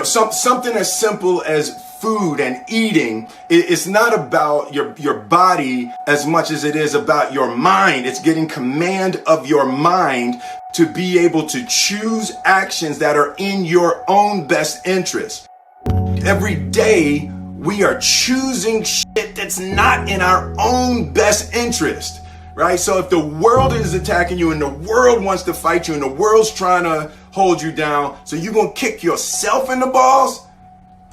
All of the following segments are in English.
Something as simple as food and eating. It's not about your body as much as it is about your mind. It's getting command of your mind to be able to choose actions that are in your own best interest. Every day, we are choosing shit that's not in our own best interest, right? So if the world is attacking you and the world wants to fight you and the world's trying to hold you down, so you're going to kick yourself in the balls?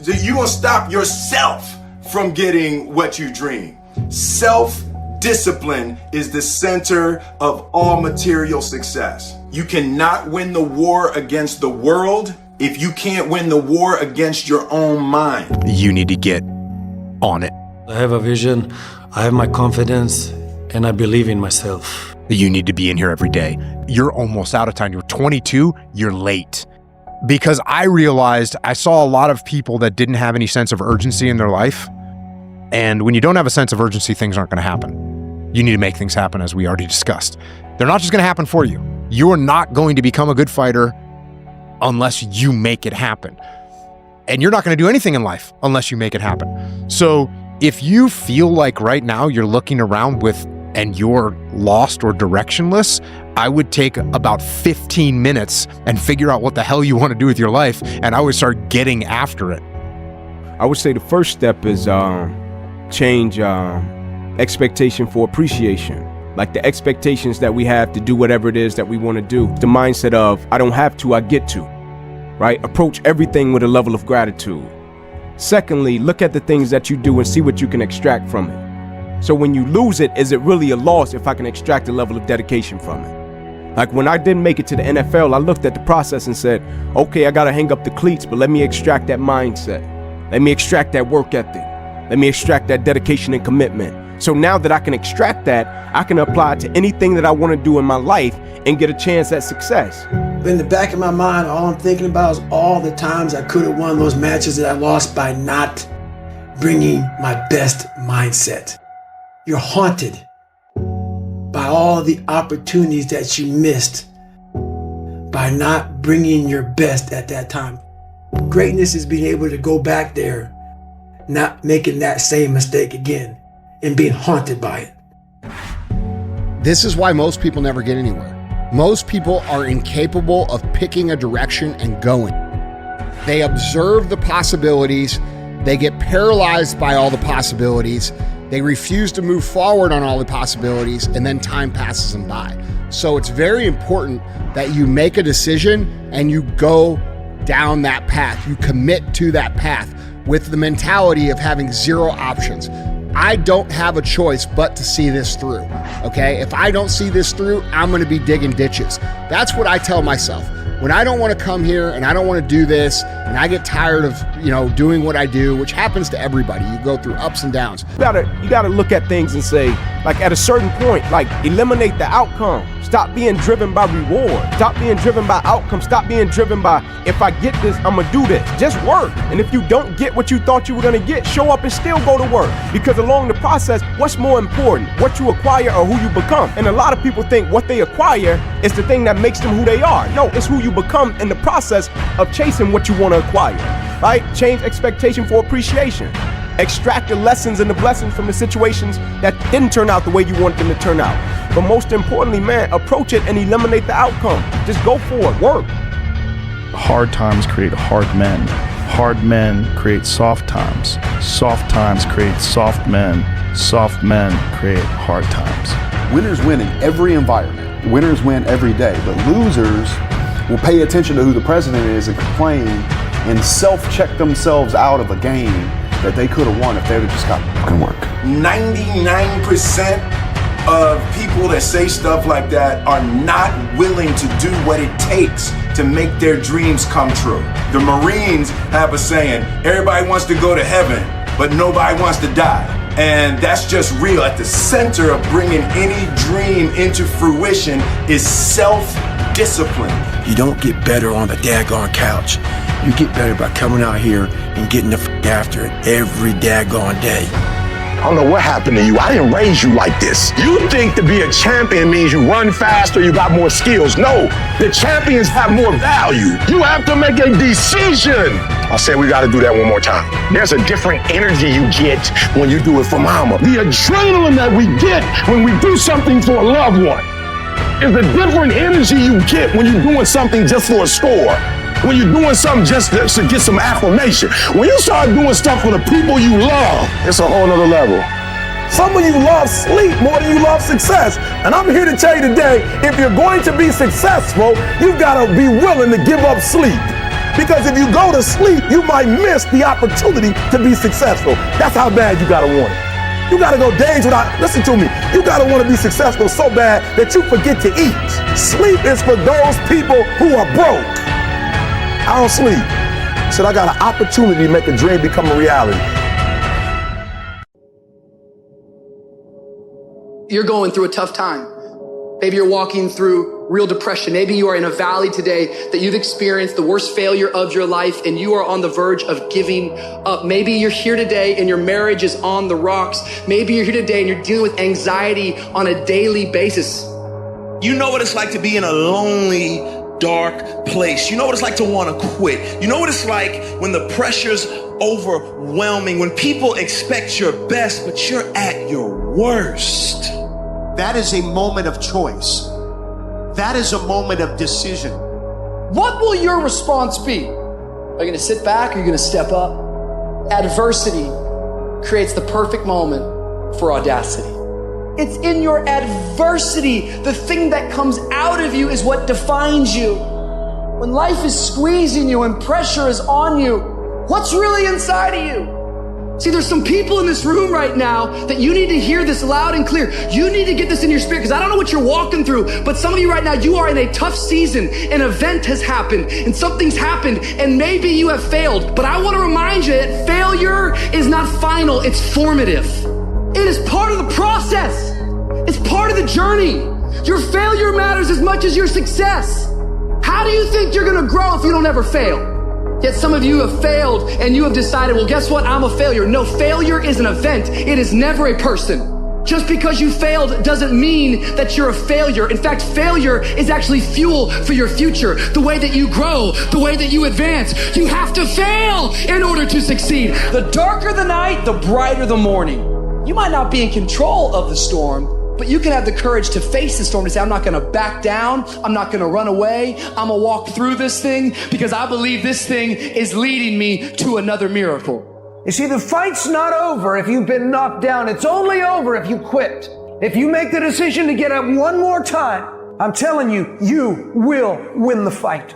So you're going to stop yourself from getting what you dream. Self-discipline is the center of all material success. You cannot win the war against the world if you can't win the war against your own mind. You need to get on it. I have a vision, I have my confidence, and I believe in myself. You need to be in here every day. You're almost out of time. You're 22, you're late. Because I realized I saw a lot of people that didn't have any sense of urgency in their life. And when you don't have a sense of urgency, things aren't gonna happen. You need to make things happen, as we already discussed. They're not just gonna happen for you. You are not going to become a good fighter unless you make it happen. And you're not gonna do anything in life unless you make it happen. So if you feel like right now you're looking around and you're lost or directionless, I would take about 15 minutes and figure out what the hell you wanna do with your life, and I would start getting after it. I would say the first step is change expectation for appreciation. Like the expectations that we have to do whatever it is that we want to do. The mindset of, I don't have to, I get to, right? Approach everything with a level of gratitude. Secondly, look at the things that you do and see what you can extract from it. So when you lose it, is it really a loss if I can extract a level of dedication from it? Like when I didn't make it to the NFL, I looked at the process and said, okay, I got to hang up the cleats, but let me extract that mindset. Let me extract that work ethic. Let me extract that dedication and commitment. So now that I can extract that, I can apply it to anything that I want to do in my life and get a chance at success. But in the back of my mind, all I'm thinking about is all the times I could have won those matches that I lost by not bringing my best mindset. You're haunted by all the opportunities that you missed by not bringing your best at that time. Greatness is being able to go back there, not making that same mistake again, and being haunted by it. This is why most people never get anywhere. Most people are incapable of picking a direction and going. They observe the possibilities, they get paralyzed by all the possibilities, they refuse to move forward on all the possibilities, and then time passes them by. So it's very important that you make a decision and you go down that path. You commit to that path with the mentality of having zero options. I don't have a choice but to see this through, okay? If I don't see this through, I'm gonna be digging ditches. That's what I tell myself. When I don't wanna come here and I don't wanna do this, and I get tired of, doing what I do, which happens to everybody. You go through ups and downs. You gotta look at things and say, like at a certain point, like eliminate the outcome. Stop being driven by reward. Stop being driven by outcome. Stop being driven by, if I get this, I'm gonna do this. Just work. And if you don't get what you thought you were gonna get, show up and still go to work. Because along the process, what's more important? What you acquire or who you become? And a lot of people think what they acquire is the thing that makes them who they are. No, it's who you become in the process of chasing what you wanna acquire, right? Change expectation for appreciation. Extract the lessons and the blessings from the situations that didn't turn out the way you wanted them to turn out. But most importantly, man, approach it and eliminate the outcome. Just go for it, work. Hard times create hard men. Hard men create soft times. Soft times create soft men. Soft men create hard times. Winners win in every environment. Winners win every day, but losers will pay attention to who the president is and complain and self-check themselves out of a game that they could have won if they would have just got fucking work. 99% of people that say stuff like that are not willing to do what it takes to make their dreams come true. The Marines have a saying, everybody wants to go to heaven, but nobody wants to die. And that's just real. At the center of bringing any dream into fruition is self-discipline. You don't get better on the daggone couch. You get better by coming out here and getting the f*** after it every daggone day. I don't know what happened to you. I didn't raise you like this. You think to be a champion means you run faster, you got more skills. No, the champions have more value. You have to make a decision. I said we got to do that one more time. There's a different energy you get when you do it for mama. The adrenaline that we get when we do something for a loved one is a different energy you get when you're doing something just for a score. When you're doing something just to get some affirmation. When you start doing stuff for the people you love, it's a whole nother level. Some of you love sleep more than you love success. And I'm here to tell you today, if you're going to be successful, you've got to be willing to give up sleep. Because if you go to sleep, you might miss the opportunity to be successful. That's how bad you got to want it. You got to go days without, listen to me, you got to want to be successful so bad that you forget to eat. Sleep is for those people who are broke. I don't sleep. I said I got an opportunity to make a dream become a reality. You're going through a tough time. Maybe you're walking through real depression. Maybe you are in a valley today that you've experienced the worst failure of your life and you are on the verge of giving up. Maybe you're here today and your marriage is on the rocks. Maybe you're here today and you're dealing with anxiety on a daily basis. You know what it's like to be in a lonely, dark place. You know what it's like to want to quit. You know what it's like when the pressure's overwhelming, when people expect your best, but you're at your worst. That is a moment of choice. That is a moment of decision. What will your response be? Are you going to sit back or are you going to step up? Adversity creates the perfect moment for audacity. It's in your adversity. The thing that comes out of you is what defines you. When life is squeezing you and pressure is on you, what's really inside of you? See, there's some people in this room right now that you need to hear this loud and clear. You need to get this in your spirit because I don't know what you're walking through, but some of you right now, you are in a tough season. An event has happened and something's happened and maybe you have failed. But I want to remind you that failure is not final, it's formative. It is part of the process. It's part of the journey. Your failure matters as much as your success. How do you think you're going to grow if you don't ever fail? Yet some of you have failed and you have decided, well, guess what? I'm a failure. No, failure is an event. It is never a person. Just because you failed doesn't mean that you're a failure. In fact, failure is actually fuel for your future. The way that you grow, the way that you advance. You have to fail in order to succeed. The darker the night, the brighter the morning. You might not be in control of the storm, but you can have the courage to face the storm and say, I'm not going to back down. I'm not going to run away. I'm going to walk through this thing because I believe this thing is leading me to another miracle. You see, the fight's not over if you've been knocked down. It's only over if you quit. If you make the decision to get up one more time, I'm telling you, you will win the fight.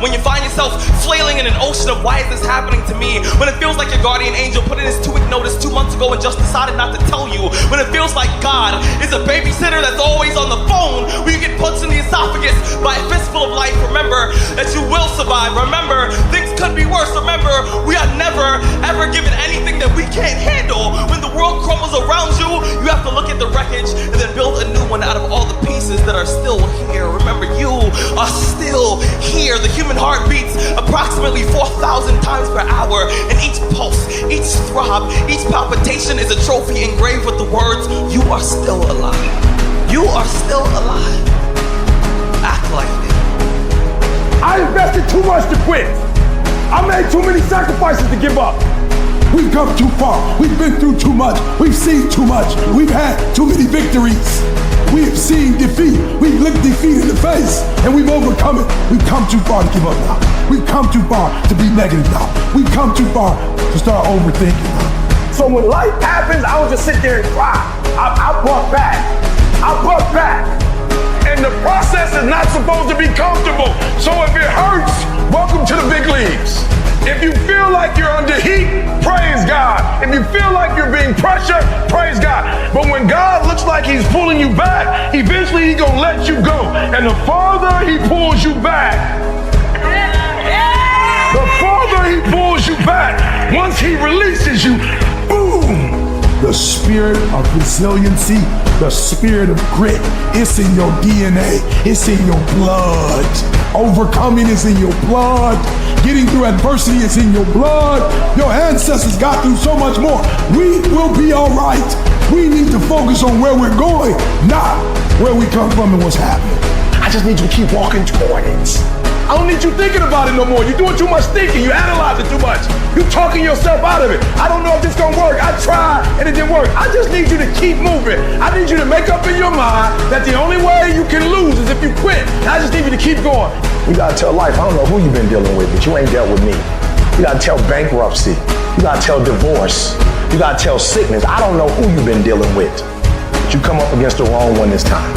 When you find yourself flailing in an ocean of why is this happening to me? When it feels like your guardian angel put in his 2-week notice 2 months ago and just decided not to tell you. When it feels like God is a babysitter that's always on the phone. When you get punched in the esophagus by a fistful of life, remember that you will survive. Remember, things could be worse. Remember, we are never, ever given anything that we can't handle. When the world crumbles around you, you have to look at the wreckage and then build a new one out of all the pieces that are still here. Remember, you are still here. The human heart beats approximately 4,000 times per hour, and each pulse, each throb, each palpitation is a trophy engraved with the words, you are still alive. You are still alive. Act like it. I invested too much to quit. I made too many sacrifices to give up. We've come too far. We've been through too much. We've seen too much. We've had too many victories. We have seen defeat. We've looked defeat in the face and we've overcome it. We've come too far to give up now. We've come too far to be negative now. We've come too far to start overthinking now. So when life happens, I don't just sit there and cry. I buck back. I buck back. And the process is not supposed to be comfortable. So if it hurts, welcome to the big leagues. If you feel like you're under heat, praise God. If you feel like you're being pressured, praise God. But when God looks like he's pulling you back, eventually he's gonna let you go. And the farther he pulls you back, the farther he pulls you back, once he releases you, boom! The spirit of resiliency, the spirit of grit, it's in your DNA, it's in your blood. Overcoming is in your blood. Getting through adversity is in your blood. Your ancestors got through so much more. We will be all right. We need to focus on where we're going, not where we come from and what's happening. I just need you to keep walking toward it. I don't need you thinking about it no more. You're doing too much thinking. You analyze it too much. You're talking yourself out of it. I don't know if this is gonna work. I tried and it didn't work. I just need you to keep moving. I need you to make up in your mind that the only way you can lose is if you quit. And I just need you to keep going. You gotta tell life, I don't know who you've been dealing with, but you ain't dealt with me. You gotta tell bankruptcy. You gotta tell divorce. You gotta tell sickness. I don't know who you've been dealing with, but you come up against the wrong one this time.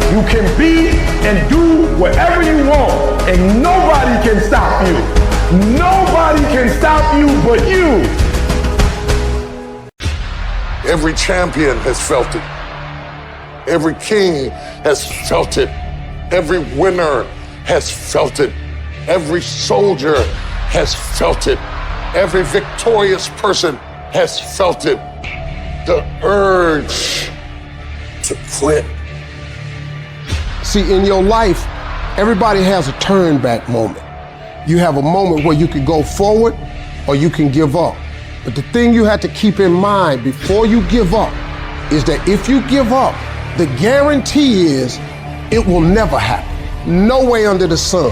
You can be and do whatever you want, and nobody can stop you. Nobody can stop you but you. Every champion has felt it. Every king has felt it. Every winner has felt it. Every soldier has felt it. Every victorious person has felt it. The urge to quit. See, in your life, everybody has a turn back moment. You have a moment where you can go forward or you can give up. But the thing you have to keep in mind before you give up is that if you give up, the guarantee is it will never happen. No way under the sun.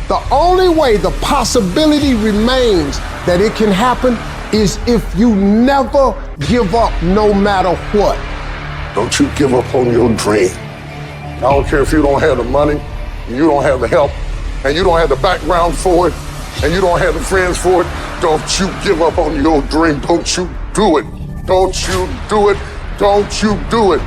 The only way the possibility remains that it can happen is if you never give up no matter what. Don't you give up on your dream. I don't care if you don't have the money, and you don't have the help, and you don't have the background for it, and you don't have the friends for it. Don't you give up on your dream. Don't you do it. Don't you do it. Don't you do it.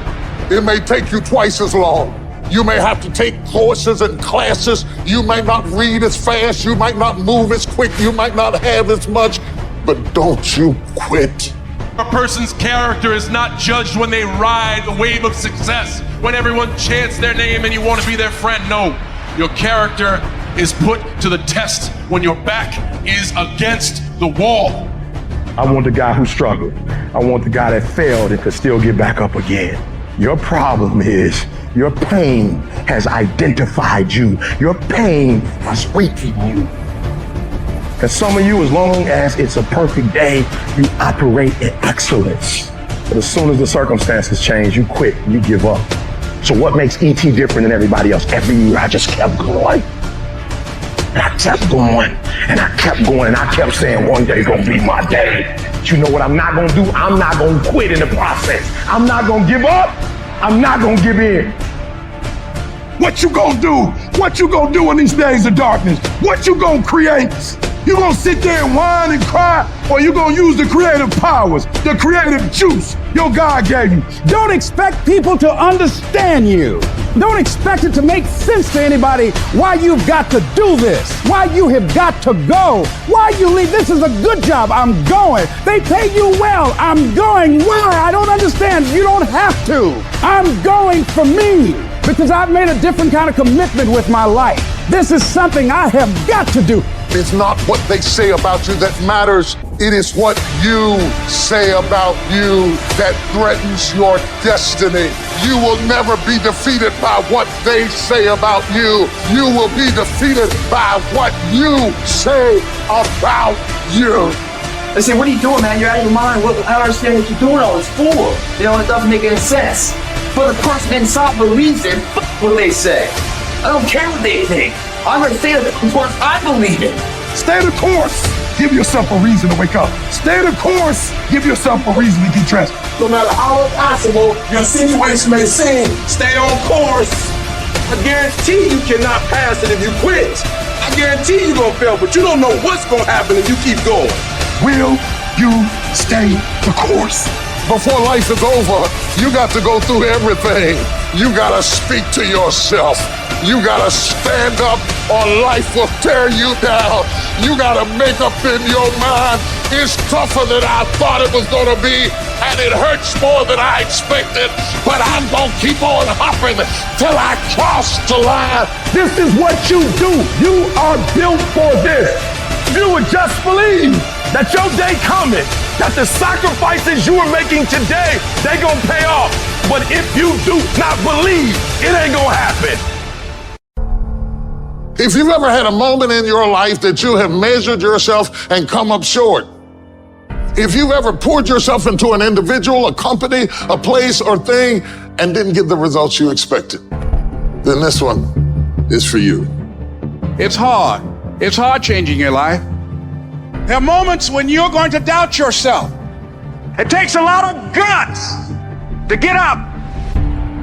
It may take you twice as long. You may have to take courses and classes. You might not read as fast. You might not move as quick. You might not have as much, but don't you quit. A person's character is not judged when they ride the wave of success, when everyone chants their name and you want to be their friend. No, your character is put to the test when your back is against the wall. I want the guy who struggled. I want the guy that failed and could still get back up again. Your problem is your pain has identified you. Your pain has weakened you. And some of you, as long as it's a perfect day, you operate in excellence. But as soon as the circumstances change, you quit, you give up. So what makes ET different than everybody else? Every year I just kept going. And I kept going, and I kept going, and I kept saying one day gonna be my day. But you know what I'm not gonna do? I'm not gonna quit in the process. I'm not gonna give up. I'm not gonna give in. What you gonna do? What you gonna do in these days of darkness? What you gonna create? You gonna sit there and whine and cry, or you gonna use the creative powers, the creative juice your God gave you? Don't expect people to understand you. Don't expect it to make sense to anybody why you've got to do this, why you have got to go, why you leave. This is a good job. I'm going. They pay you well. I'm going. Why? I don't understand. You don't have to. I'm going for me because I've made a different kind of commitment with my life. This is something I have got to do. It's not what they say about you that matters. It is what you say about you that threatens your destiny. You will never be defeated by what they say about you. You will be defeated by what you say about you. They say, what are you doing, man? You're out of your mind. Well, I don't understand what you're doing all this for. You know, it doesn't make any sense. But the person inside believes it. What they say. I don't care what they think. I'm going to stay the course I believe in. Stay the course. Give yourself a reason to wake up. Stay the course. Give yourself a reason to get dressed. No matter how impossible your situation may seem, stay on course. I guarantee you cannot pass it if you quit. I guarantee you're going to fail, but you don't know what's going to happen if you keep going. Will you stay the course? Before life is over, you got to go through everything. You got to speak to yourself. You gotta stand up or life will tear you down. You gotta make up in your mind. It's tougher than I thought it was gonna be, and it hurts more than I expected, but I'm gonna keep on hopping till I cross the line. This is what you do. You are built for this. You would just believe that your day coming, that the sacrifices you are making today, they gonna pay off. But if you do not believe, it ain't gonna happen. If you've ever had a moment in your life that you have measured yourself and come up short, if you've ever poured yourself into an individual, a company, a place or thing, and didn't get the results you expected, then this one is for you. It's hard. It's hard changing your life. There are moments when you're going to doubt yourself. It takes a lot of guts to get up.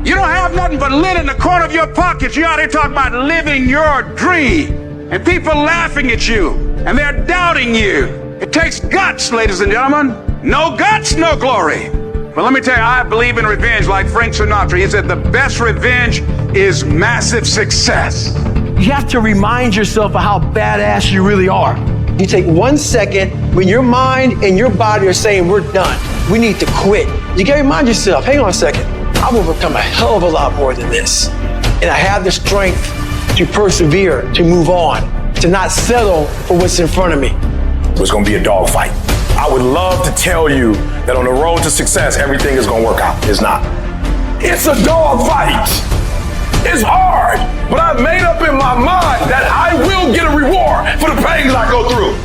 You don't have nothing but lint in the corner of your pockets. You out here talking about living your dream. And people laughing at you. And they're doubting you. It takes guts, ladies and gentlemen. No guts, no glory. But let me tell you, I believe in revenge like Frank Sinatra. He said the best revenge is massive success. You have to remind yourself of how badass you really are. You take 1 second when your mind and your body are saying we're done. We need to quit. You gotta remind yourself, hang on a second. I've overcome a hell of a lot more than this. And I have the strength to persevere, to move on, to not settle for what's in front of me. It's gonna be a dogfight. I would love to tell you that on the road to success, everything is gonna work out. It's not. It's a dogfight. It's hard, but I've made up in my mind that I will get a reward for the pains I go through.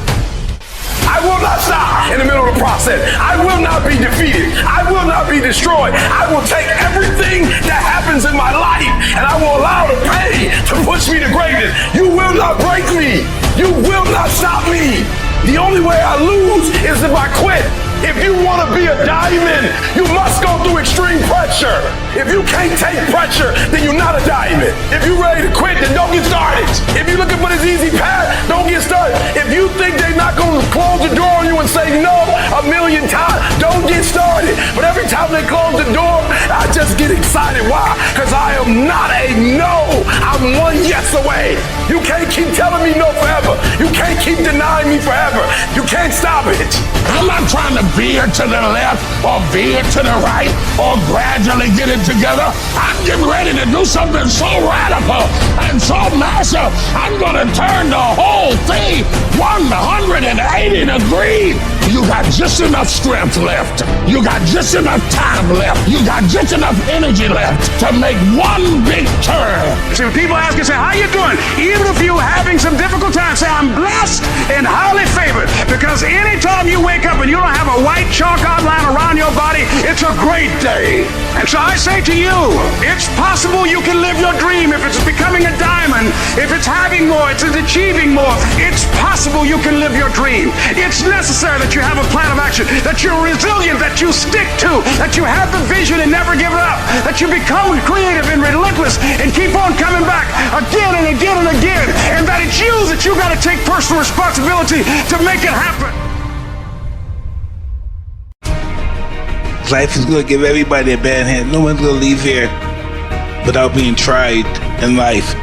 I will not stop in the middle of the process. I will not be defeated. I will not be destroyed. I will take everything that happens in my life and I will allow the pain to push me to greatness. You will not break me. You will not stop me. The only way I lose is if I quit. If you want to be a diamond, you must go through extreme pressure. If you can't take pressure, then you're not a diamond. If you're ready to quit, then don't get started. If you're looking for this easy path, don't get started. If you think they're not going to close the door on you and say no 1,000,000 times, don't get started. But every time they close the door, I just get excited. Why? Because I am not a no. I'm one yes away. You can't keep telling me no forever. You can't keep denying me forever. You can't stop it. I'm not trying to veer to the left or veer to the right or gradually get it together. I'm getting ready to do something so radical and so massive. I'm going to turn the whole thing 180 degrees. You got just enough strength left. You got just enough time left. You got just enough energy left to make one big turn. See, when people ask you, say, how you doing? Even if you're having some difficult times, say, I'm blessed and highly favored. Because anytime you wake up and you don't have a white chalk outline around your body, it's a great day. And so I say to you, it's possible you can live your dream. If it's becoming a diamond, if it's having more, it's achieving more, it's possible you can live your dream. It's necessary that you have a plan of action, that you're resilient, that you stick to, that you have the vision and never give it up, that you become creative and relentless and keep on coming back again and again and again, and that it's you that you got to take personal responsibility to make it happen. Life is going to give everybody a bad hand. No one's going to leave here without being tried in life.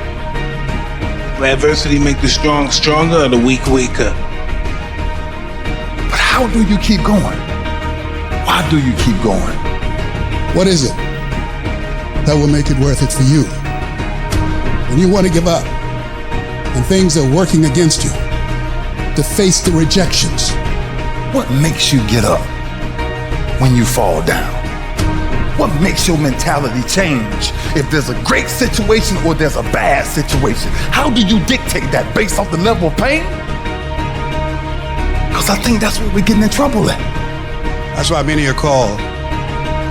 Adversity makes the strong stronger or the weak weaker. But how do you keep going? Why do you keep going? What is it that will make it worth it for you? When you want to give up and things are working against you, to face the rejections, what makes you get up when you fall down? What makes your mentality change if there's a great situation or there's a bad situation? How do you dictate that based off the level of pain? Because I think that's where we're getting in trouble at. That's why many are called,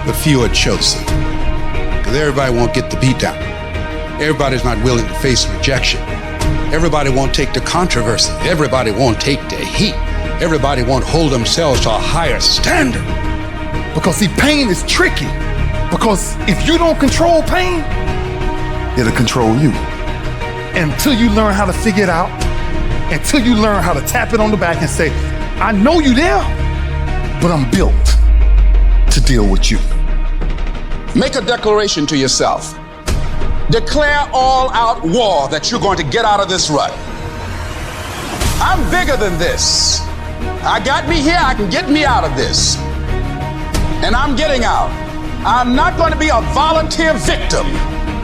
but few are chosen. Because everybody won't get the beat down. Everybody's not willing to face rejection. Everybody won't take the controversy. Everybody won't take the heat. Everybody won't hold themselves to a higher standard. Because see, pain is tricky. Because if you don't control pain, it'll control you. Until you learn how to figure it out, until you learn how to tap it on the back and say, I know you there, but I'm built to deal with you. Make a declaration to yourself. Declare all-out war that you're going to get out of this rut. I'm bigger than this. I got me here, I can get me out of this. And I'm getting out. I'm not going to be a volunteer victim.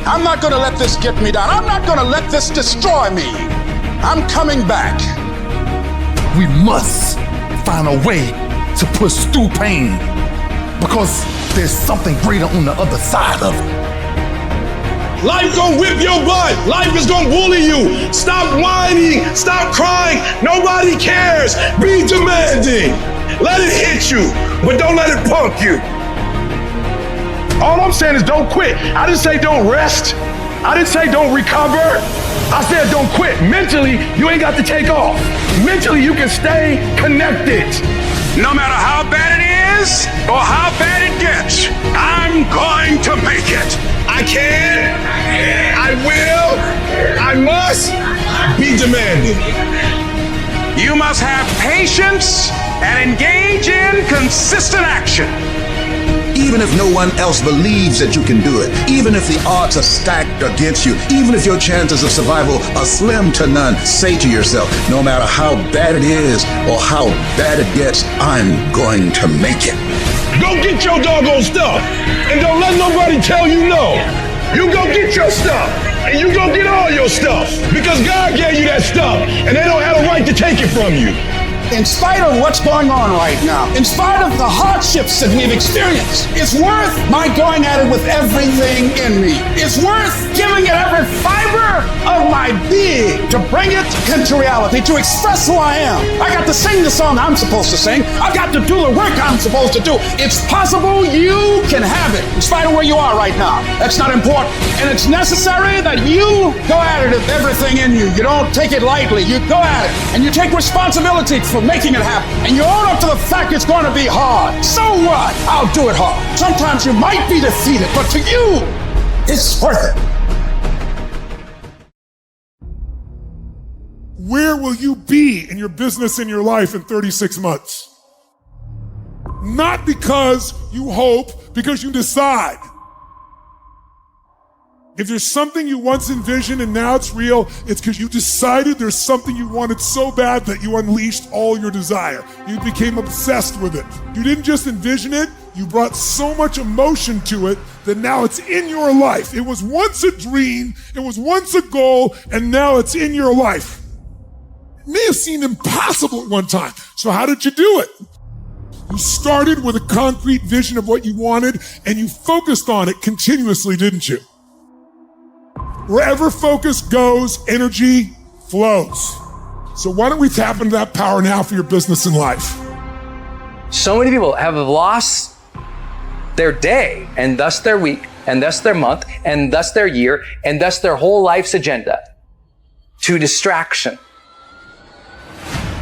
I'm not going to let this get me down. I'm not going to let this destroy me. I'm coming back. We must find a way to push through pain because there's something greater on the other side of it. Life gonna whip your butt. Life is gonna bully you. Stop whining. Stop crying. Nobody cares. Be demanding. Let it hit you, but don't let it punk you. All I'm saying is don't quit. I didn't say don't rest. I didn't say don't recover. I said don't quit. Mentally, you ain't got to take off. Mentally, you can stay connected. No matter how bad it is or how bad it gets, I'm going to make it. I can, I will, I must be demanding. You must have patience and engage in consistent action. Even if no one else believes that you can do it, even if the odds are stacked against you, even if your chances of survival are slim to none, say to yourself, no matter how bad it is or how bad it gets, I'm going to make it. Go get your doggone stuff and don't let nobody tell you no. You go get your stuff and you go get all your stuff because God gave you that stuff and they don't have a right to take it from you. In spite of what's going on right now, in spite of the hardships that we've experienced, it's worth my going at it with everything in me. It's worth giving it every fiber of my being to bring it into reality, to express who I am. I got to sing the song I'm supposed to sing. I've got to do the work I'm supposed to do. It's possible you can have it in spite of where you are right now. That's not important. And it's necessary that you go at it with everything in you. You don't take it lightly. You go at it and you take responsibility for making it happen. And you own up to the fact it's going to be hard. So what? I'll do it hard. Sometimes you might be defeated, but to you, it's worth it. Where will you be in your business, in your life in 36 months? Not because you hope, because you decide. If there's something you once envisioned and now it's real, it's because you decided there's something you wanted so bad that you unleashed all your desire. You became obsessed with it. You didn't just envision it, you brought so much emotion to it that now it's in your life. It was once a dream, it was once a goal, and now it's in your life. It may have seemed impossible at one time. So how did you do it? You started with a concrete vision of what you wanted and you focused on it continuously, didn't you? Wherever focus goes, energy flows. So why don't we tap into that power now for your business and life? So many people have lost their day and thus their week and thus their month and thus their year and thus their whole life's agenda to distraction.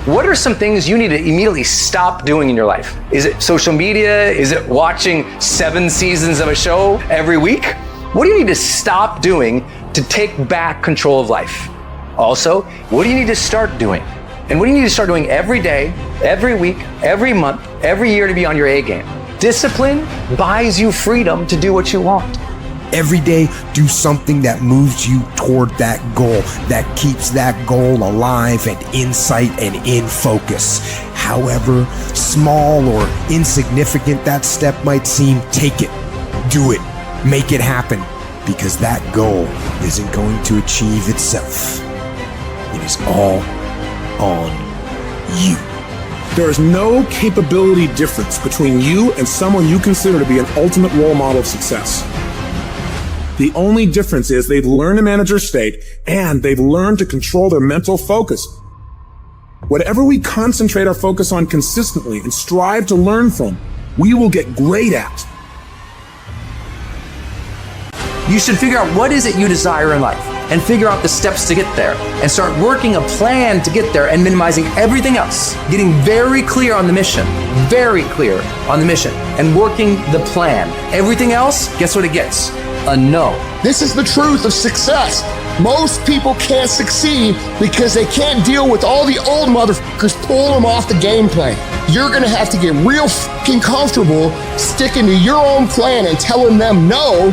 What are some things you need to immediately stop doing in your life? Is it social media? Is it watching 7 seasons of a show every week? What do you need to stop doing to take back control of life? Also, what do you need to start doing? And what do you need to start doing every day, every week, every month, every year to be on your A game? Discipline buys you freedom to do what you want. Every day, do something that moves you toward that goal, that keeps that goal alive and in sight and in focus. However small or insignificant that step might seem, take it, do it, make it happen, because that goal isn't going to achieve itself. It is all on you. There is no capability difference between you and someone you consider to be an ultimate role model of success. The only difference is they've learned to manage their state and they've learned to control their mental focus. Whatever we concentrate our focus on consistently and strive to learn from, we will get great at. You should figure out what is it you desire in life and figure out the steps to get there and start working a plan to get there and minimizing everything else. Getting very clear on the mission, and working the plan. Everything else, guess what it gets? A no. This is the truth of success. Most people can't succeed because they can't deal with all the old motherfuckers pulling them off the game plan. You're gonna have to get real fucking comfortable sticking to your own plan and telling them no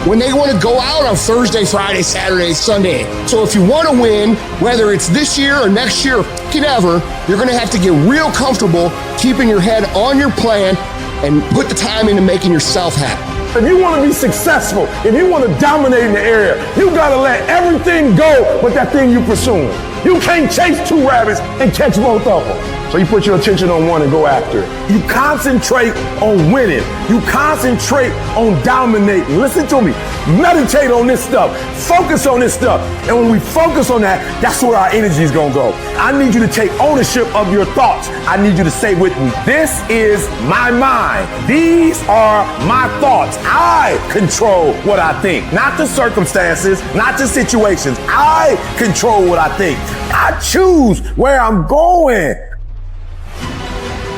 when they want to go out on Thursday, Friday, Saturday, Sunday. So if you want to win, whether it's this year or next year or fucking ever, you're going to have to get real comfortable keeping your head on your plan and put the time into making yourself happy. If you want to be successful, if you want to dominate in the area, you got to let everything go but that thing you're pursuing. You can't chase 2 rabbits and catch both of them. So you put your attention on one and go after it. You concentrate on winning. You concentrate on dominating. Listen to me. Meditate on this stuff. Focus on this stuff. And when we focus on that, that's where our energy is going to go. I need you to take ownership of your thoughts. I need you to say with me, this is my mind. These are my thoughts. I control what I think. Not the circumstances, not the situations. I control what I think. I choose where I'm going.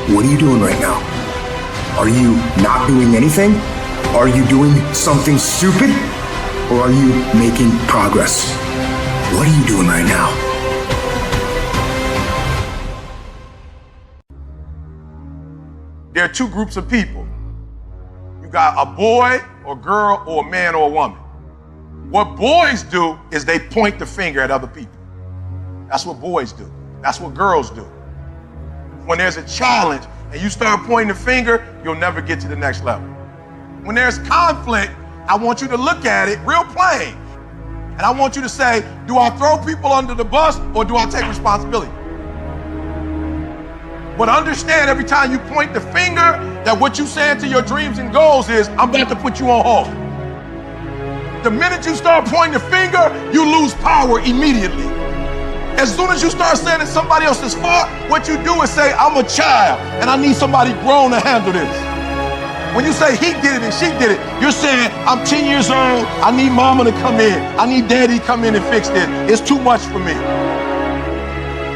What are you doing right now? Are you not doing anything? Are you doing something stupid? Or are you making progress? What are you doing right now? There are two groups of people. You got a boy or girl or a man or a woman. What boys do is they point the finger at other people. That's what boys do. That's what girls do. When there's a challenge and you start pointing the finger, you'll never get to the next level. When there's conflict, I want you to look at it real plain. And I want you to say, do I throw people under the bus or do I take responsibility? But understand every time you point the finger that what you're saying to your dreams and goals is, I'm about to put you on hold. The minute you start pointing the finger, you lose power immediately. As soon as you start saying it's somebody else's fault, what you do is say, I'm a child and I need somebody grown to handle this. When you say he did it and she did it, you're saying, I'm 10 years old, I need mama to come in. I need daddy to come in and fix this. It's too much for me.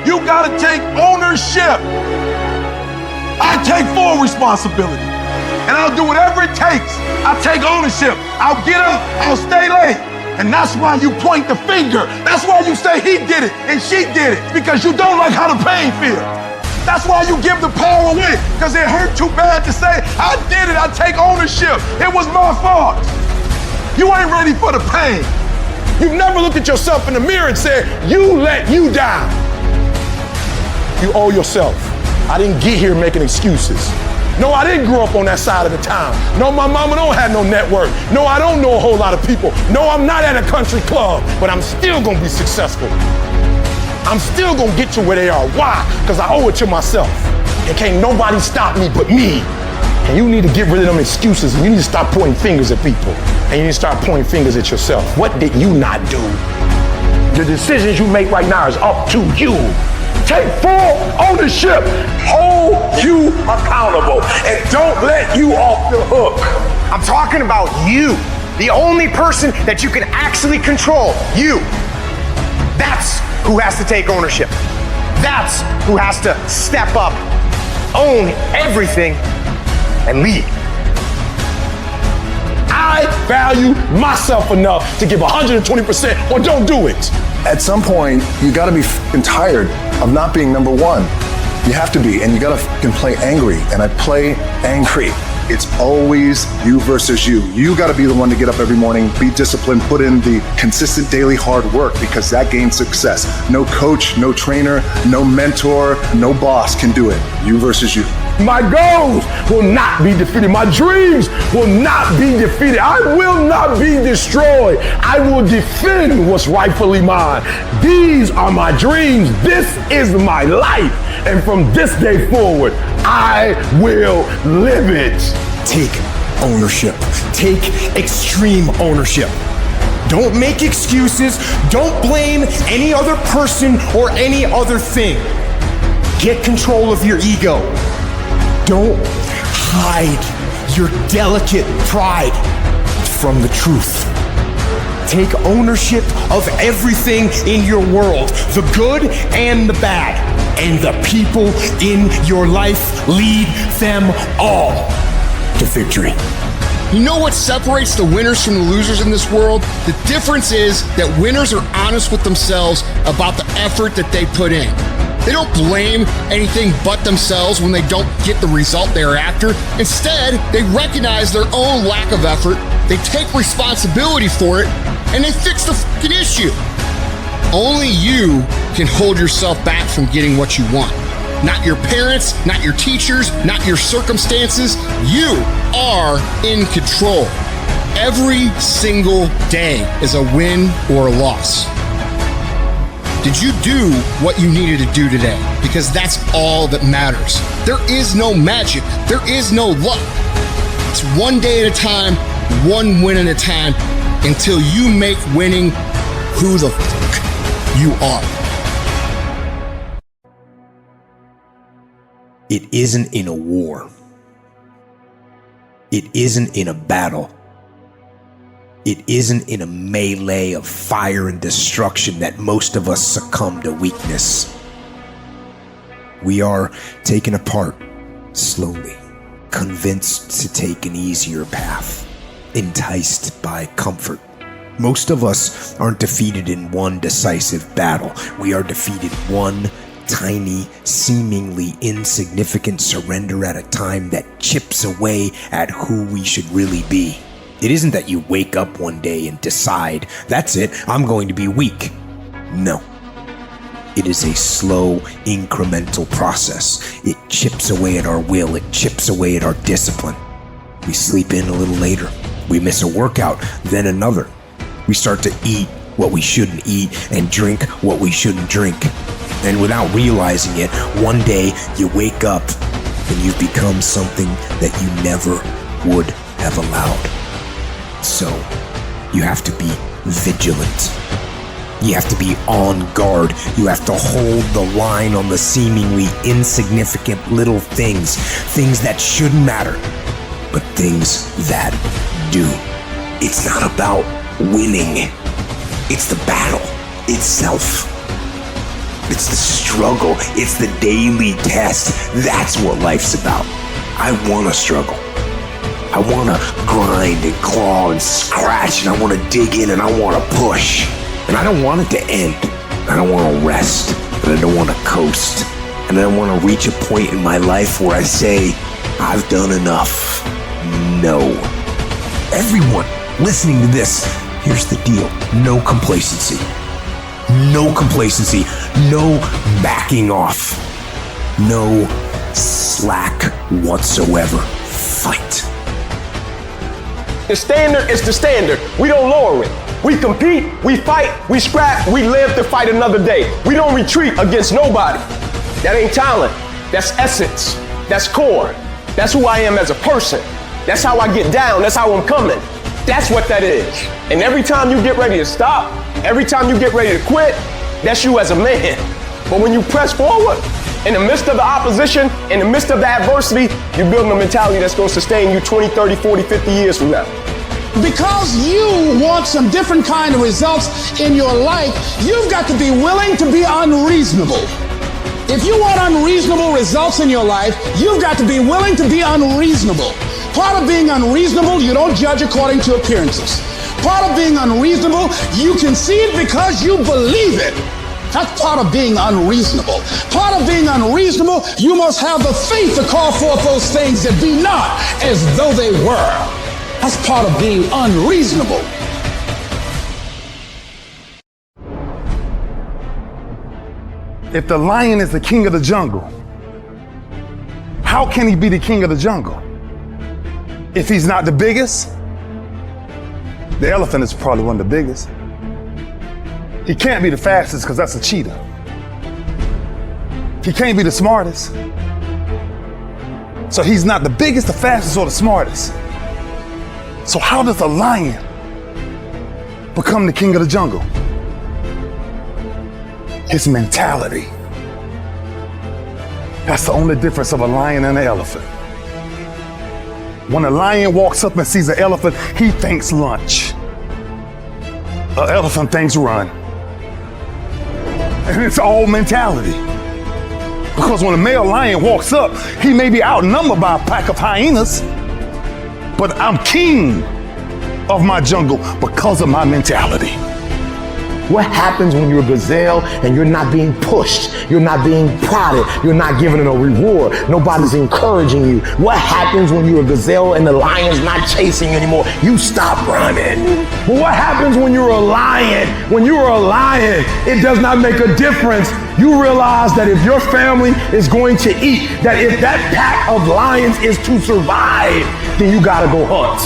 You gotta take ownership. I take full responsibility and I'll do whatever it takes. I'll take ownership. I'll get up, I'll stay late. And that's why you point the finger. That's why you say he did it and she did it, because you don't like how the pain feels. That's why you give the power away, because it hurt too bad to say, I did it, I take ownership. It was my fault. You ain't ready for the pain. You've never looked at yourself in the mirror and said, you let you down. You owe yourself. I didn't get here making excuses. No, I didn't grow up on that side of the town. No, my mama don't have no network. No, I don't know a whole lot of people. No, I'm not at a country club, but I'm still gonna be successful. I'm still gonna get to where they are. Why? Because I owe it to myself. And can't nobody stop me but me. And you need to get rid of them excuses, and you need to stop pointing fingers at people. And you need to start pointing fingers at yourself. What did you not do? The decisions you make right now is up to you. Take full ownership. Hold you accountable. And don't let you off the hook. I'm talking about you. The only person that you can actually control. You. That's who has to take ownership. That's who has to step up, own everything, and lead. I value myself enough to give 120% or don't do it. At some point, you gotta be f***ing tired of not being number one. You have to be, and you gotta f***ing play angry, and I play angry. It's always you versus you. You gotta be the one to get up every morning, be disciplined, put in the consistent daily hard work, because that gains success. No coach, no trainer, no mentor, no boss can do it. You versus you. My goals will not be defeated. My dreams will not be defeated. I will not be destroyed. I will defend what's rightfully mine. These are my dreams. This is my life. And from this day forward, I will live it. Take ownership. Take extreme ownership. Don't make excuses. Don't blame any other person or any other thing. Get control of your ego. Don't hide your delicate pride from the truth. Take ownership of everything in your world, the good and the bad, and the people in your life. Lead them all to victory. You know what separates the winners from the losers in this world? The difference is that winners are honest with themselves about the effort that they put in. They don't blame anything but themselves when they don't get the result they're after. Instead, they recognize their own lack of effort, they take responsibility for it, and they fix the fucking issue. Only you can hold yourself back from getting what you want. Not your parents, not your teachers, not your circumstances. You are in control. Every single day is a win or a loss. Did you do what you needed to do today? Because that's all that matters. There is no magic. There is no luck. It's one day at a time, one win at a time, until you make winning who the fuck you are. It isn't in a war. It isn't in a battle. It isn't in a melee of fire and destruction that most of us succumb to weakness. We are taken apart slowly, convinced to take an easier path, enticed by comfort. Most of us aren't defeated in one decisive battle. We are defeated one tiny, seemingly insignificant surrender at a time that chips away at who we should really be. It isn't that you wake up one day and decide, that's it, I'm going to be weak. No. It is a slow, incremental process. It chips away at our will. It chips away at our discipline. We sleep in a little later. We miss a workout, then another. We start to eat what we shouldn't eat and drink what we shouldn't drink. And without realizing it, one day you wake up and you've become something that you never would have allowed. So, you have to be vigilant. You have to be on guard. You have to hold the line on the seemingly insignificant little things that shouldn't matter, but things that do. It's not about winning. It's the battle itself. It's the struggle. It's the daily test. That's what life's about. I want to struggle. I want to grind and claw and scratch, and I want to dig in and I want to push. And I don't want it to end. I don't want to rest, and I don't want to coast. And I don't want to reach a point in my life where I say, I've done enough. No. Everyone listening to this, here's the deal. No complacency. No complacency. No backing off. No slack whatsoever. Fight. The standard is the standard. We don't lower it. We compete, we fight, we scrap, we live to fight another day. We don't retreat against nobody. That ain't talent. That's essence. That's core. That's who I am as a person. That's how I get down. That's how I'm coming. That's what that is. And every time you get ready to stop, every time you get ready to quit, that's you as a man. But when you press forward, in the midst of the opposition, in the midst of the adversity, you're building a mentality that's going to sustain you 20, 30, 40, 50 years from now. Because you want some different kind of results in your life, you've got to be willing to be unreasonable. If you want unreasonable results in your life, you've got to be willing to be unreasonable. Part of being unreasonable, you don't judge according to appearances. Part of being unreasonable, you can see it because you believe it. That's part of being unreasonable. Part of being unreasonable, you must have the faith to call forth those things that be not as though they were. That's part of being unreasonable. If the lion is the king of the jungle, how can he be the king of the jungle? If he's not the biggest, the elephant is probably one of the biggest. He can't be the fastest because that's a cheetah. He can't be the smartest. So he's not the biggest, the fastest, or the smartest. So how does a lion become the king of the jungle? His mentality. That's the only difference of a lion and an elephant. When a lion walks up and sees an elephant, he thinks lunch. An elephant thinks run. And it's all mentality. Because when a male lion walks up, he may be outnumbered by a pack of hyenas, but I'm king of my jungle because of my mentality. What happens when you're a gazelle and you're not being pushed, you're not being prodded, you're not given a reward, nobody's encouraging you? What happens when you're a gazelle and the lion's not chasing you anymore? You stop running. But what happens when you're a lion? When you're a lion, it does not make a difference. You realize that if your family is going to eat, that if that pack of lions is to survive, then you gotta go hunt.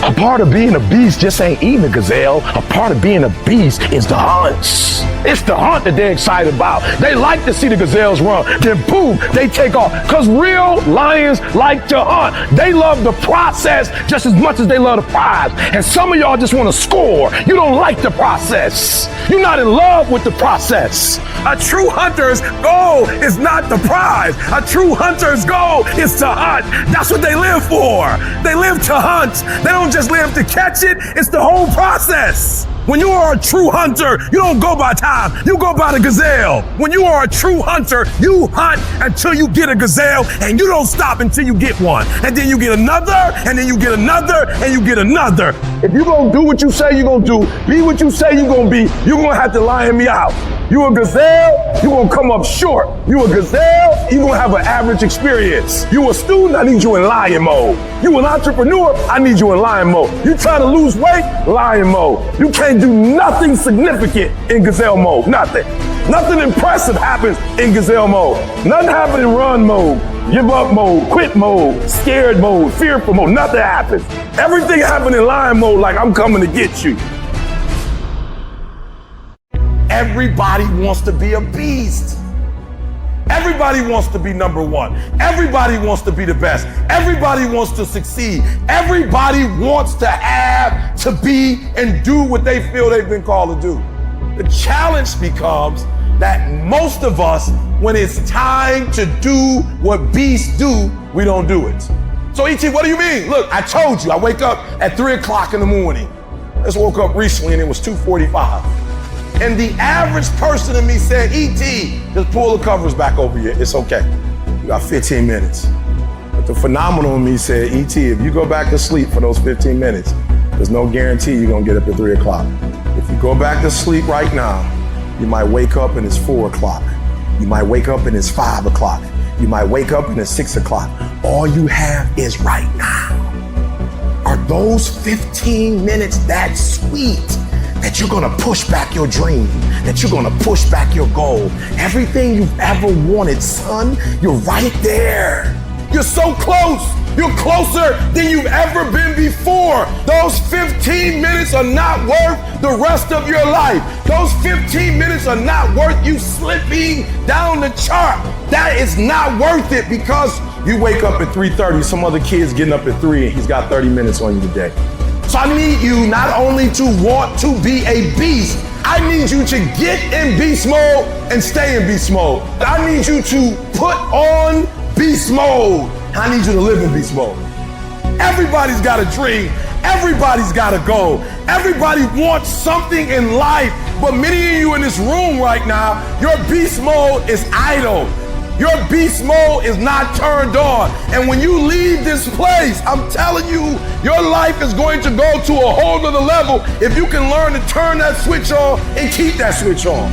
A part of being a beast just ain't eating a gazelle. A part of being a beast is the hunts. It's the hunt that they're excited about. They like to see the gazelles run. Then boom, they take off. Because real lions like to hunt. They love the process just as much as they love the prize. And some of y'all just want to score. You don't like the process. You're not in love with the process. A true hunter's goal is not the prize. A true hunter's goal is to hunt. That's what they live for. They live to hunt. They don't just live to catch it. It's the whole process. When you are a true hunter, you don't go by time, you go by the gazelle. When you are a true hunter, you hunt until you get a gazelle, and you don't stop until you get one. And then you get another, and then you get another, and you get another. If you're gonna do what you say you're gonna do, be what you say you're gonna be, you're gonna have to lion me out. You a gazelle, you gonna come up short. You a gazelle, you gonna have an average experience. You a student, I need you in lion mode. You an entrepreneur, I need you in lion mode. You trying to lose weight, lion mode. You can't do nothing significant in gazelle mode, nothing. Nothing impressive happens in gazelle mode. Nothing happens in run mode, give up mode, quit mode, scared mode, fearful mode, nothing happens. Everything happens in lion mode like I'm coming to get you. Everybody wants to be a beast. Everybody wants to be number one. Everybody wants to be the best. Everybody wants to succeed. Everybody wants to have, to be, and do what they feel they've been called to do. The challenge becomes that most of us, when it's time to do what beasts do, we don't do it. So E.T., what do you mean? Look, I told you, I wake up at 3 o'clock in the morning. I just woke up recently and it was 2:45. And the average person in me said, E.T., just pull the covers back over here. It's okay. You got 15 minutes. But the phenomenal in me said, E.T., if you go back to sleep for those 15 minutes, there's no guarantee you're going to get up at 3 o'clock. If you go back to sleep right now, you might wake up and it's 4 o'clock. You might wake up and it's 5 o'clock. You might wake up and it's 6 o'clock. All you have is right now. Are those 15 minutes that sweet? That you're gonna push back your dream, that you're gonna push back your goal. Everything you've ever wanted, son, you're right there. You're so close. You're closer than you've ever been before. Those 15 minutes are not worth the rest of your life. Those 15 minutes are not worth you slipping down the chart. That is not worth it because you wake up at 3:30, some other kid's getting up at 3 and he's got 30 minutes on you today. So I need you not only to want to be a beast, I need you to get in beast mode and stay in beast mode. I need you to put on beast mode. I need you to live in beast mode. Everybody's got a dream. Everybody's got a goal. Everybody wants something in life, but many of you in this room right now, your beast mode is idle. Your beast mode is not turned on. And when you leave this place, I'm telling you, your life is going to go to a whole nother level if you can learn to turn that switch on and keep that switch on.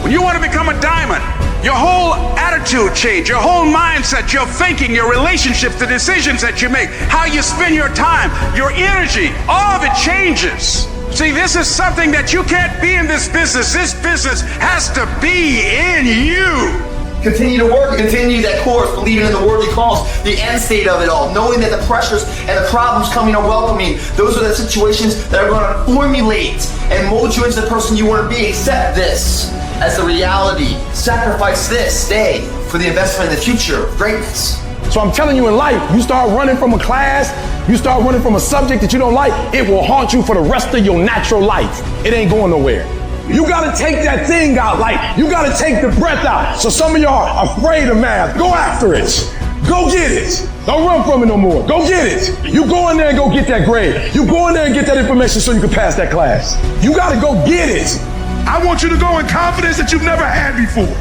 When you want to become a diamond, your whole attitude change, your whole mindset, your thinking, your relationships, the decisions that you make, how you spend your time, your energy, all of it changes. See, this is something that you can't be in this business. This business has to be in you. Continue to work, continue that course, believing in the worthy cause, the end state of it all, knowing that the pressures and the problems coming are welcoming. Those are the situations that are going to formulate and mold you into the person you want to be. Accept this as the reality. Sacrifice this, stay for the investment in the future of greatness. So I'm telling you, in life, you start running from a class, you start running from a subject that you don't like, it will haunt you for the rest of your natural life. It ain't going nowhere. You gotta take that thing out, like you gotta take the breath out. So some of y'all are afraid of math. Go after it. Go get it. Don't run from it no more. Go get it. You go in there and go get that grade. You go in there and get that information so you can pass that class. You gotta go get it. I want you to go in confidence that you've never had before.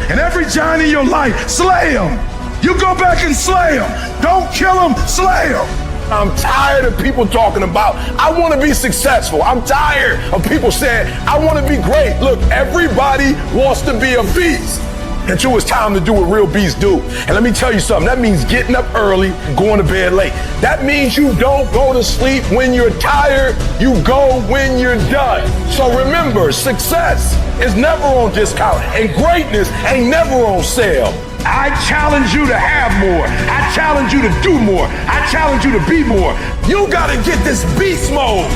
And every giant in your life, slay him. You go back and slay him. Don't kill him, slay him. I'm tired of people talking about, I want to be successful. I'm tired of people saying, I want to be great. Look, everybody wants to be a beast until it's time to do what real beasts do. And let me tell you something, that means getting up early, going to bed late. That means you don't go to sleep when you're tired, you go when you're done. So remember, success is never on discount, and greatness ain't never on sale. I challenge you to have more. I challenge you to do more. I challenge you to be more. You gotta get this beast mode.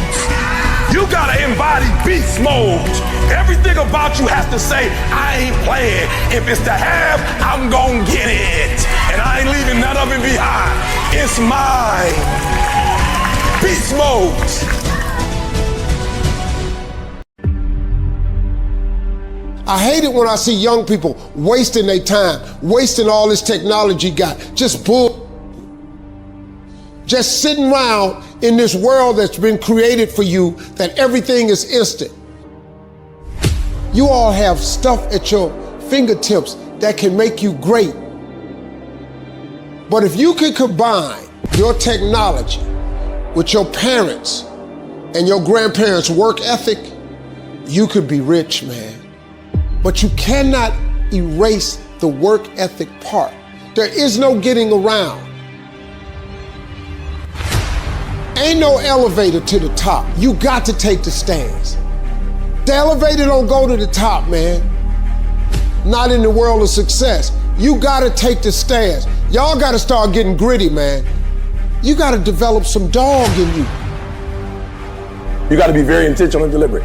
You gotta embody beast mode. Everything about you has to say, I ain't playing. If it's to have, I'm gonna get it. And I ain't leaving none of it behind. It's mine. Beast mode. I hate it when I see young people wasting their time, wasting all this technology got, just sitting around in this world that's been created for you, that everything is instant. You all have stuff at your fingertips that can make you great. But if you can combine your technology with your parents and your grandparents' work ethic, you could be rich, man. But you cannot erase the work ethic part. There is no getting around. Ain't no elevator to the top. You got to take the stairs. The elevator don't go to the top, man. Not in the world of success. You gotta take the stairs. Y'all gotta start getting gritty, man. You gotta develop some dog in you. You gotta be very intentional and deliberate.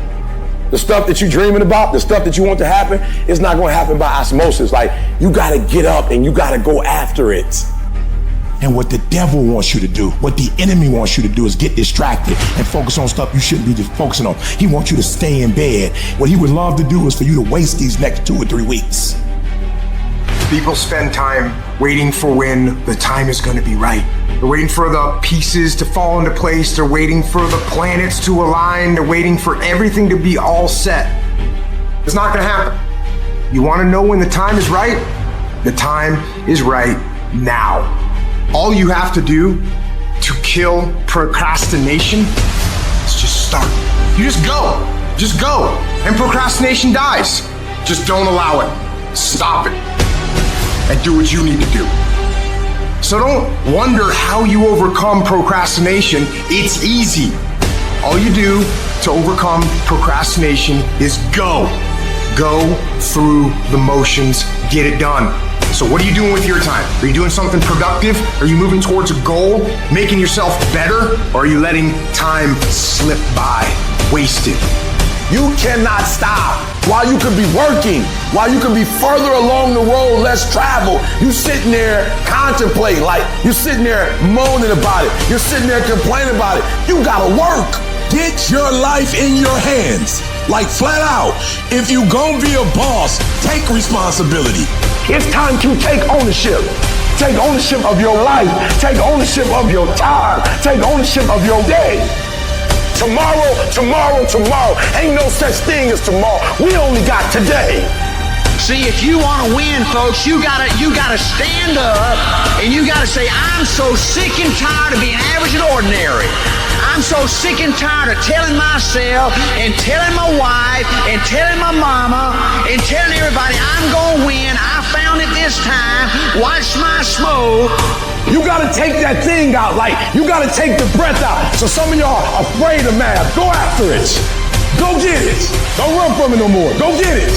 The stuff that you're dreaming about, the stuff that you want to happen, it's not gonna happen by osmosis. Like, you gotta get up and you gotta go after it. And what the devil wants you to do, what the enemy wants you to do, is get distracted and focus on stuff you shouldn't be just focusing on. He wants you to stay in bed. What he would love to do is for you to waste these next 2 or 3 weeks. People spend time waiting for when the time is going to be right. They're waiting for the pieces to fall into place. They're waiting for the planets to align. They're waiting for everything to be all set. It's not going to happen. You want to know when the time is right? The time is right now. All you have to do to kill procrastination is just start. You just go. Just go. And procrastination dies. Just don't allow it. Stop it. And do what you need to do. So don't wonder how you overcome procrastination. It's easy. All you do to overcome procrastination is go. Go through the motions. Get it done. So what are you doing with your time? Are you doing something productive? Are you moving towards a goal? Making yourself better? Or are you letting time slip by? Wasted. You cannot stop. While you could be working, while you could be further along the road less traveled, you sitting there contemplating, like you're sitting there moaning about it. You're sitting there complaining about it. You gotta work. Get your life in your hands. Like flat out, if you gonna be a boss, take responsibility. It's time to take ownership. Take ownership of your life. Take ownership of your time. Take ownership of your day. Tomorrow, tomorrow, tomorrow. Ain't no such thing as tomorrow. We only got today. See, if you want to win, folks, you gotta stand up and you gotta say, I'm so sick and tired of being average and ordinary. I'm so sick and tired of telling myself and telling my wife and telling my mama and telling everybody I'm gonna win. I found it this time. Watch my smoke. You gotta take that thing out, like you gotta take the breath out. So some of y'all are afraid of math. Go after it. Go get it. Don't run from it no more. Go get it.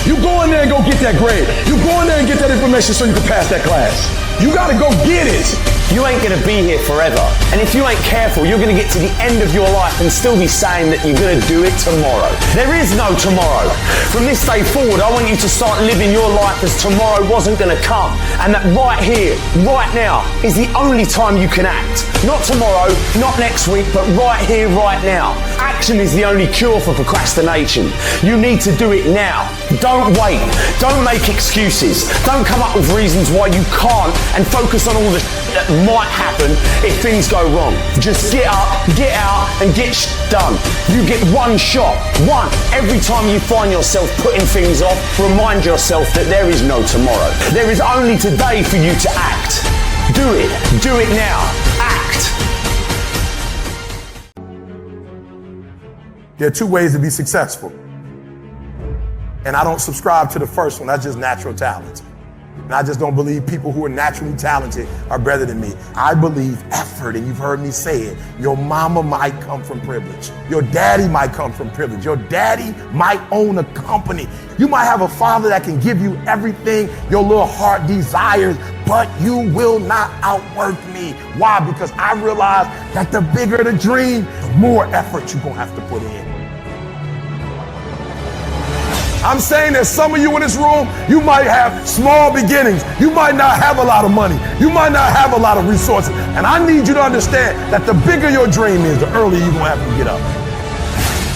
You go in there and go get that grade. You go in there and get that information so you can pass that class. You gotta go get it. You ain't gonna be here forever. And if you ain't careful, you're gonna get to the end of your life and still be saying that you're gonna do it tomorrow. There is no tomorrow. From this day forward, I want you to start living your life as tomorrow wasn't gonna come. And that right here, right now, is the only time you can act. Not tomorrow, not next week, but right here, right now. Action is the only cure for procrastination. You need to do it now. Don't wait. Don't make excuses. Don't come up with reasons why you can't and focus on all the that might happen if things go wrong. Just get up, get out, and get done. You get one shot, one. Every time you find yourself putting things off, remind yourself that there is no tomorrow. There is only today for you to act. Do it. Do it now. Act. There are 2 ways to be successful. And I don't subscribe to the first one. That's just natural talent. And I just don't believe people who are naturally talented are better than me. I believe effort, and you've heard me say it. Your mama might come from privilege. Your daddy might come from privilege. Your daddy might own a company. You might have a father that can give you everything your little heart desires, but you will not outwork me. Why? Because I realize that the bigger the dream, the more effort you're gonna have to put in. I'm saying that some of you in this room, you might have small beginnings. You might not have a lot of money. You might not have a lot of resources. And I need you to understand that the bigger your dream is, the earlier you're gonna have to get up.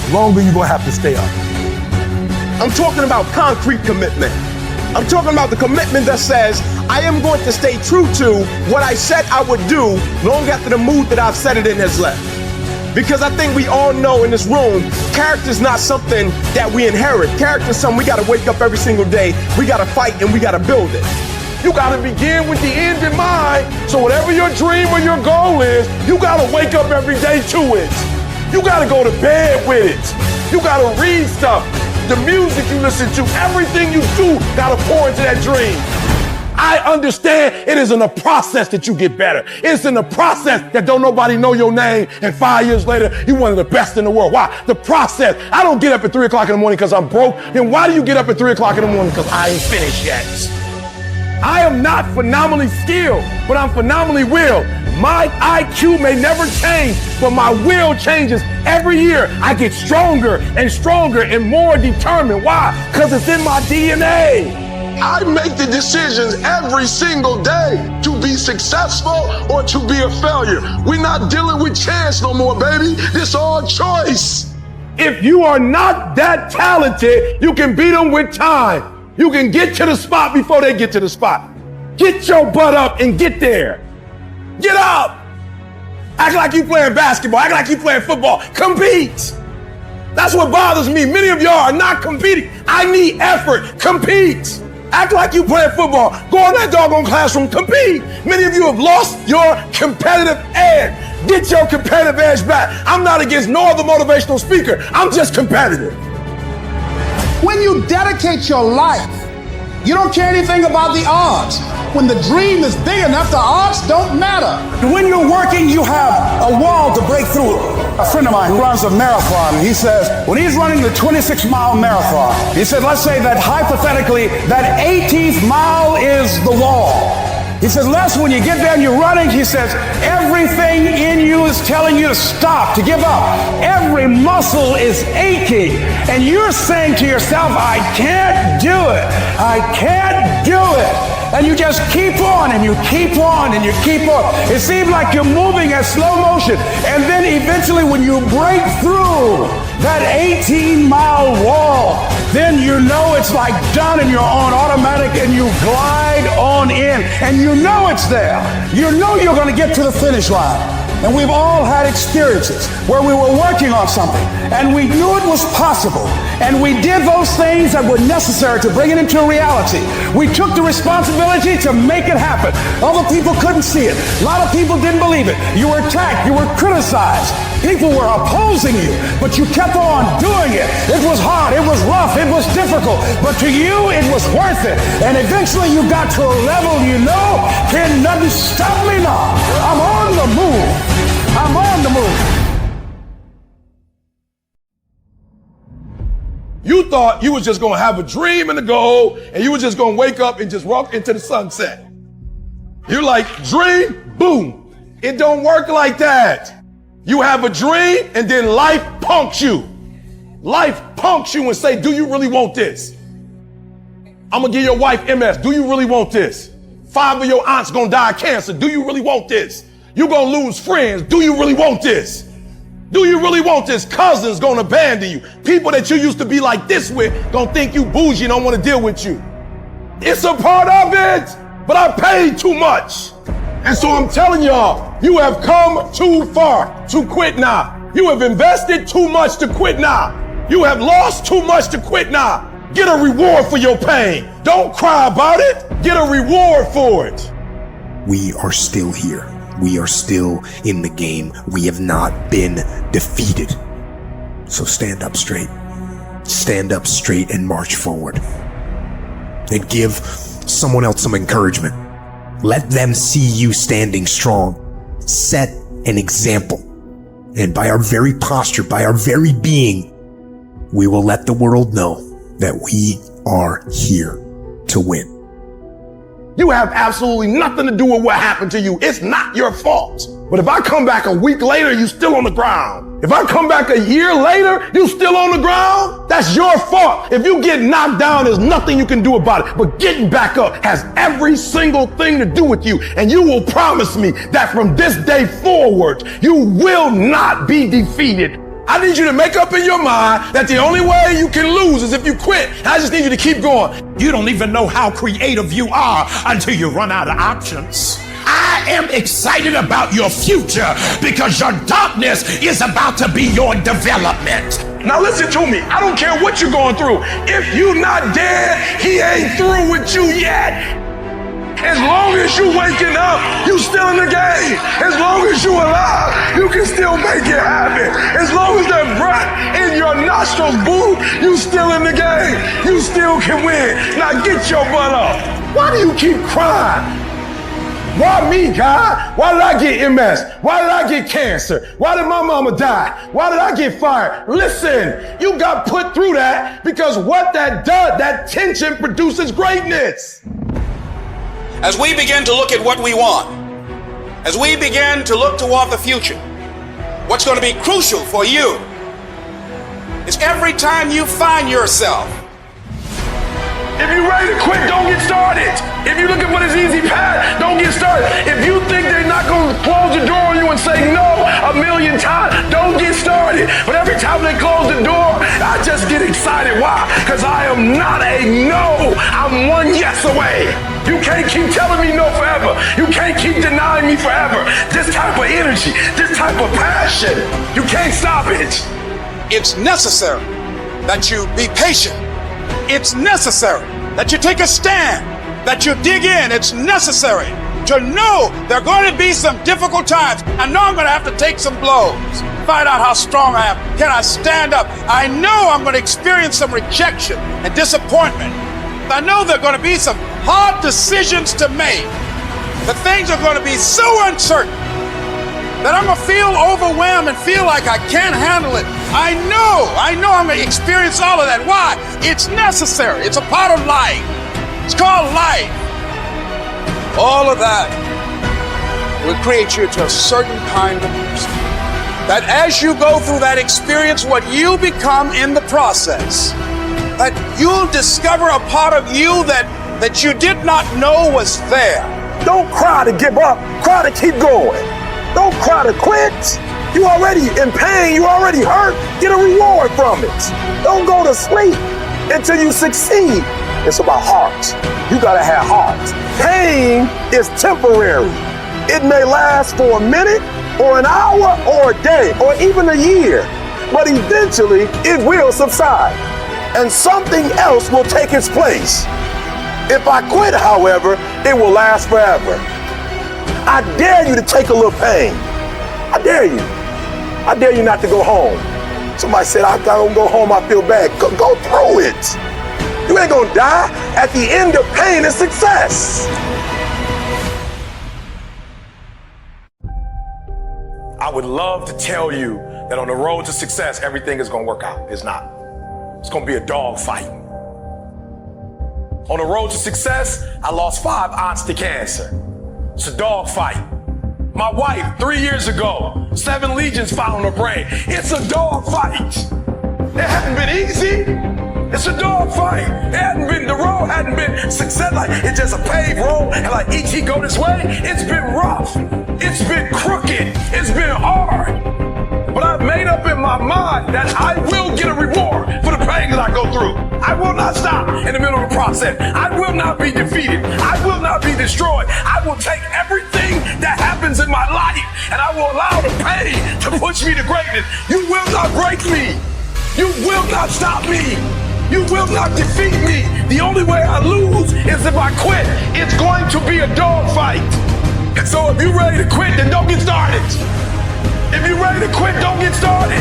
The longer you're gonna have to stay up. I'm talking about concrete commitment. I'm talking about the commitment that says, I am going to stay true to what I said I would do long after the mood that I've set it in has left. Because I think we all know in this room, character is not something that we inherit. Character is something we gotta wake up every single day, we gotta fight, and we gotta build it. You gotta begin with the end in mind, so whatever your dream or your goal is, you gotta wake up every day to it. You gotta go to bed with it. You gotta read stuff. The music you listen to, everything you do gotta pour into that dream. I understand it is in the process that you get better. It's in the process that don't nobody know your name, and 5 years later, you're one of the best in the world. Why? The process. I don't get up at 3 o'clock in the morning because I'm broke. Then why do you get up at 3 o'clock in the morning? Because I ain't finished yet. I am not phenomenally skilled, but I'm phenomenally willed. My IQ may never change, but my will changes every year. I get stronger and stronger and more determined. Why? Because it's in my DNA. I make the decisions every single day to be successful or to be a failure. We're not dealing with chance no more, baby. This all choice. If you are not that talented, you can beat them with time. You can get to the spot before they get to the spot. Get your butt up and get there. Get up. Act like you playing basketball. Act like you playing football. Compete. That's what bothers me. Many of y'all are not competing. I need effort. Compete. Act like you playing football. Go in that doggone classroom. Compete. Many of you have lost your competitive edge. Get your competitive edge back. I'm not against no other motivational speaker. I'm just competitive. When you dedicate your life, you don't care anything about the odds. When the dream is big enough, the odds don't matter. When you're working, you have a wall to break through. A friend of mine who runs a marathon, he says, when he's running the 26-mile marathon, he said, let's say that hypothetically, that 18th mile is the wall. He says, Les, when you get there and you're running, he says, everything in you is telling you to stop, to give up. Every muscle is aching. And you're saying to yourself, I can't do it. I can't do it. And you just keep on and you keep on and you keep on. It seems like you're moving at slow motion. And then eventually when you break through that 18-mile wall, then you know it's like done and you're on automatic and you glide on in and you know it's there. You know you're going to get to the finish line. And we've all had experiences where we were working on something and we knew it was possible. And we did those things that were necessary to bring it into reality. We took the responsibility to make it happen. Other people couldn't see it. A lot of people didn't believe it. You were attacked. You were criticized. People were opposing you, but you kept on doing it. It was hard. It was rough. It was difficult. But to you, it was worth it. And eventually you got to a level you know, can nothing stop me now. I'm on the move. I'm on the move. You thought you was just gonna have a dream and a goal, and you was just gonna wake up and just walk into the sunset. You're like, dream, boom. It don't work like that. You have a dream, and then life punks you. Life punks you and say, do you really want this? I'm gonna give your wife MS. Do you really want this? 5 of your aunts gonna die of cancer. Do you really want this? You're gonna lose friends. Do you really want this? Do you really want this? Cousins gonna abandon you. People that you used to be like this with gonna think you bougie and don't wanna deal with you. It's a part of it, but I paid too much. And so I'm telling y'all, you have come too far to quit now. You have invested too much to quit now. You have lost too much to quit now. Get a reward for your pain. Don't cry about it. Get a reward for it. We are still here. We are still in the game. We have not been defeated. So stand up straight. Stand up straight and march forward. And give someone else some encouragement. Let them see you standing strong. Set an example. And by our very posture, by our very being, we will let the world know that we are here to win. You have absolutely nothing to do with what happened to you. It's not your fault. But if I come back a week later, you still on the ground. If I come back a year later, you still on the ground, that's your fault. If you get knocked down, there's nothing you can do about it. But getting back up has every single thing to do with you. And you will promise me that from this day forward, you will not be defeated. I need you to make up in your mind that the only way you can lose is if you quit. I just need you to keep going. You don't even know how creative you are until you run out of options. I am excited about your future because your darkness is about to be your development. Now listen to me. I don't care what you're going through. If you're not dead, he ain't through with you yet. As long as you waking up, you still in the game. As long as you alive, you can still make it happen. As long as that breath in your nostrils, boo, you still in the game. You still can win. Now get your butt up. Why do you keep crying? Why me, God? Why did I get MS? Why did I get cancer? Why did my mama die? Why did I get fired? Listen, you got put through that because what that does, that tension produces greatness. As we begin to look at what we want, as we begin to look toward the future, what's going to be crucial for you is every time you find yourself. If you're ready to quit, don't get started. If you're looking for this easy path, don't get started. If you think they're not going to close the door on you and say no a million times, don't get started. But every time they close the door, I just get excited. Why? Because I am not a no. I'm one yes away. You can't keep telling me no forever. You can't keep denying me forever. This type of energy, this type of passion, you can't stop it. It's necessary that you be patient. It's necessary that you take a stand, that you dig in. It's necessary to know there are going to be some difficult times. I know I'm going to have to take some blows, find out how strong I am. Can I stand up? I know I'm going to experience some rejection and disappointment. I know there are going to be some hard decisions to make. The things are going to be so uncertain that I'm going to feel overwhelmed and feel like I can't handle it. I know I'm going to experience all of that. Why? It's necessary. It's a part of life. It's called life. All of that will create you to a certain kind of person. That as you go through that experience, what you become in the process, that you'll discover a part of you that you did not know was there. Don't cry to give up. Cry to keep going. Don't cry to quit. You already in pain. You already hurt. Get a reward from it. Don't go to sleep until you succeed. It's about heart. You gotta have heart. Pain is temporary. It may last for a minute or an hour or a day or even a year, but eventually it will subside and something else will take its place. If I quit, however, it will last forever. I dare you to take a little pain. I dare you. I dare you not to go home. Somebody said, I don't go home, I feel bad. Go through it. You ain't gonna die. At the end of pain is success. I would love to tell you that on the road to success, everything is gonna work out. It's not. It's gonna be a dog fight. On the road to success, I lost 5 aunts to cancer. It's a dog fight. My wife, 3 years ago, 7 legions found on her brain. It's a dog fight. It hasn't been easy. It's a dog fight. The road hadn't been success. Like, it's just a paved road, and like E.T. go this way. It's been rough. It's been crooked. It's been hard. But I've made up in my mind that I will get a reward for the pain that I go through. I will not stop in the middle of the process. I will not be defeated. I will not be destroyed. I will take everything that happens in my life and I will allow the pain to push me to greatness. You will not break me. You will not stop me. You will not defeat me. The only way I lose is if I quit. It's going to be a dog fight. And so if you're ready to quit, then don't get started. If you're ready to quit, don't get started.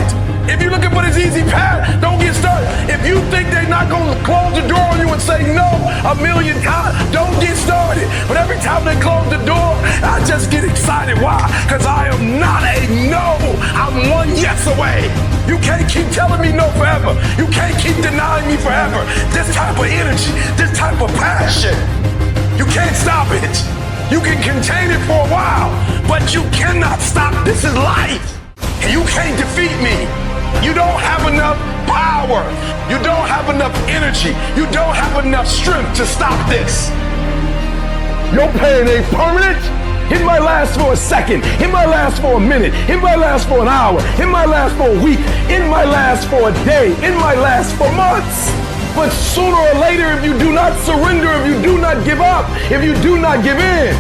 If you're looking for this easy path, don't get started. If you think they're not going to close the door on you and say no 1,000,000 times, don't get started. But every time they close the door, I just get excited. Why? Because I am not a no. I'm one yes away. You can't keep telling me no forever. You can't keep denying me forever. This type of energy, this type of passion, you can't stop it. You can contain it for a while, but you cannot stop. This is life. And you can't defeat me. You don't have enough power. You don't have enough energy. You don't have enough strength to stop this. Your pain ain't permanent. It might last for a second. It might last for a minute. It might last for an hour. It might last for a week. It might last for a day. It might last for months. But sooner or later, if you do not surrender, if you do not give up, if you do not give in,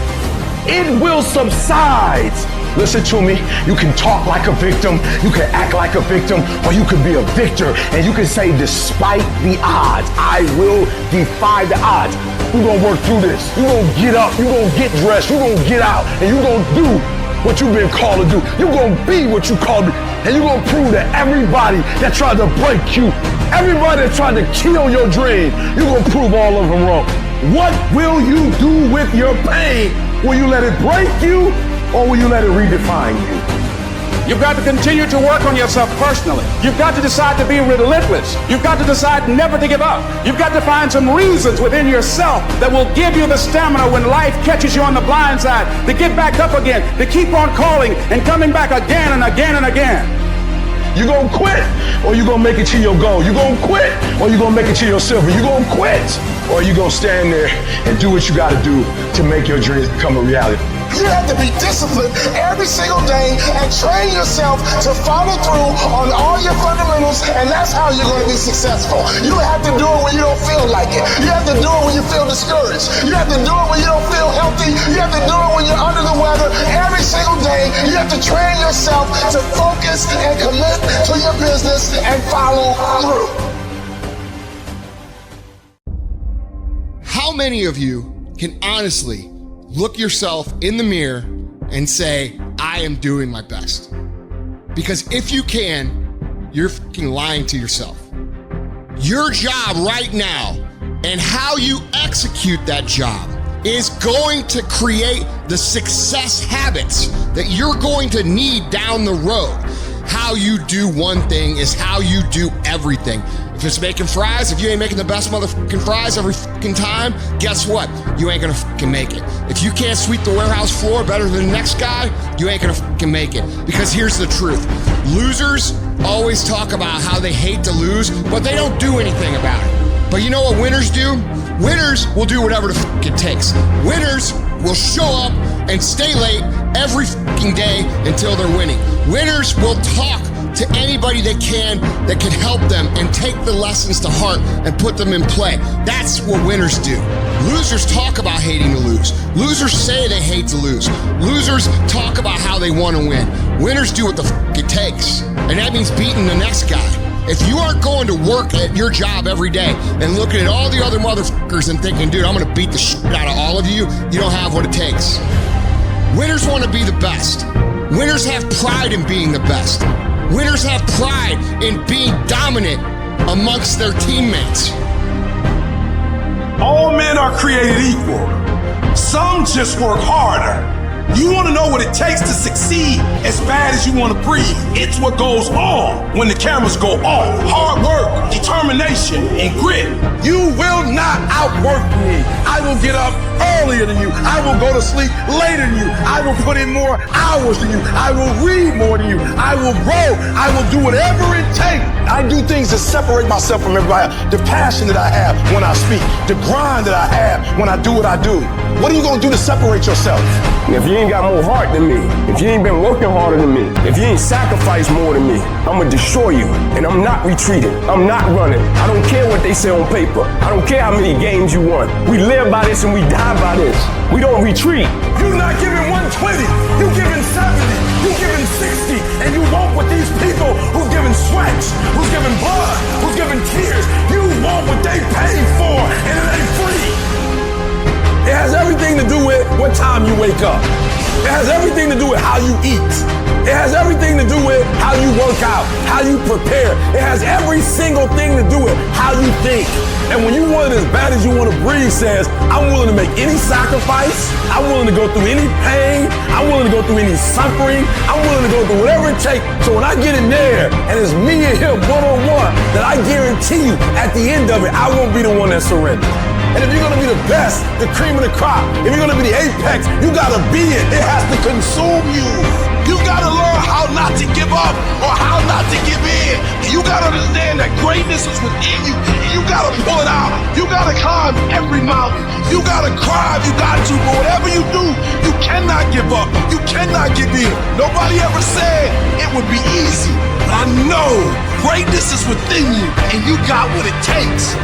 it will subside. Listen to me. You can talk like a victim, you can act like a victim, or you can be a victor and you can say, despite the odds, I will defy the odds. You're gonna work through this. You're gonna get up, you're gonna get dressed, you're gonna get out, and you're gonna do what you've been called to do. You're gonna be what you called to, and you're gonna prove to everybody that tried to break you, everybody that tried to kill your dream, you're gonna prove all of them wrong. What will you do with your pain? Will you let it break you, or will you let it redefine you? You've got to continue to work on yourself personally. You've got to decide to be relentless. You've got to decide never to give up. You've got to find some reasons within yourself that will give you the stamina when life catches you on the blind side to get back up again, to keep on calling and coming back again and again and again. You gonna quit, or you gonna make it to your goal? You gonna quit, or you gonna make it to your silver? You gonna quit, or you gonna stand there and do what you gotta do to make your dreams become a reality? You have to be disciplined every single day and train yourself to follow through on all your fundamentals, and that's how you're going to be successful. You have to do it when you don't feel like it. You have to do it when you feel discouraged. You have to do it when you don't feel healthy. You have to do it when you're under the weather. Every single day, you have to train yourself to focus and commit to your business and follow through. How many of you can honestly look yourself in the mirror and say, I am doing my best? Because if you can, you're fucking lying to yourself. Your job right now and how you execute that job is going to create the success habits that you're going to need down the road. How you do one thing is how you do everything. If it's making fries, if you ain't making the best motherfucking fries every fucking time, guess what? You ain't gonna fucking make it. If you can't sweep the warehouse floor better than the next guy, you ain't gonna fucking make it. Because here's the truth. Losers always talk about how they hate to lose, but they don't do anything about it. But you know what winners do? Winners will do whatever the fuck it takes. Winners will show up and stay late every fucking day until they're winning. Winners will talk to anybody that can help them and take the lessons to heart and put them in play. That's what winners do. Losers talk about hating to lose. Losers say they hate to lose. Losers talk about how they want to win. Winners do what the fuck it takes. And that means beating the next guy. If you aren't going to work at your job every day and looking at all the other motherfuckers and thinking, dude, I'm going to beat the shit out of all of you, you don't have what it takes. Winners want to be the best. Winners have pride in being the best. Winners have pride in being dominant amongst their teammates. All men are created equal. Some just work harder. You want to know what it takes to succeed as bad as you want to breathe. It's what goes on when the cameras go off. Hard work, determination, and grit. You will not outwork me. I will get up earlier than you. I will go to sleep later than you. I will put in more hours than you. I will read more than you. I will grow. I will do whatever it takes. I do things to separate myself from everybody else. The passion that I have when I speak. The grind that I have when I do what I do. What are you going to do to separate yourself? If you ain't got more heart than me, if you ain't been working harder than me, if you ain't sacrificed more than me, I'm gonna destroy you. And I'm not retreating. I'm not running. I don't care what they say on paper. I don't care how many games you won. We live by this and we die by this. We don't retreat. You're not giving 120. You're giving 70. You're giving 60. And you walk with these people who's giving sweats, who's giving blood, who's giving tears. You want what they paid for, and it ain't free. It has everything to do with what time you wake up. It has everything to do with how you eat. It has everything to do with how you work out, how you prepare. It has every single thing to do with how you think. And when you want it as bad as you want to breathe says, I'm willing to make any sacrifice. I'm willing to go through any pain. I'm willing to go through any suffering. I'm willing to go through whatever it takes. So when I get in there and it's me and him one-on-one, that I guarantee you at the end of it, I won't be the one that surrenders. And if you're gonna be the best, the cream of the crop, if you're gonna be the apex, you gotta be it. It has to consume you. You gotta learn how not to give up or how not to give in. You gotta understand that greatness is within you. You gotta pull it out. You gotta climb every mountain. You gotta cry if you got to, but whatever you do, you cannot give up. You cannot give in. Nobody ever said it would be easy. But I know greatness is within you and you got what it takes.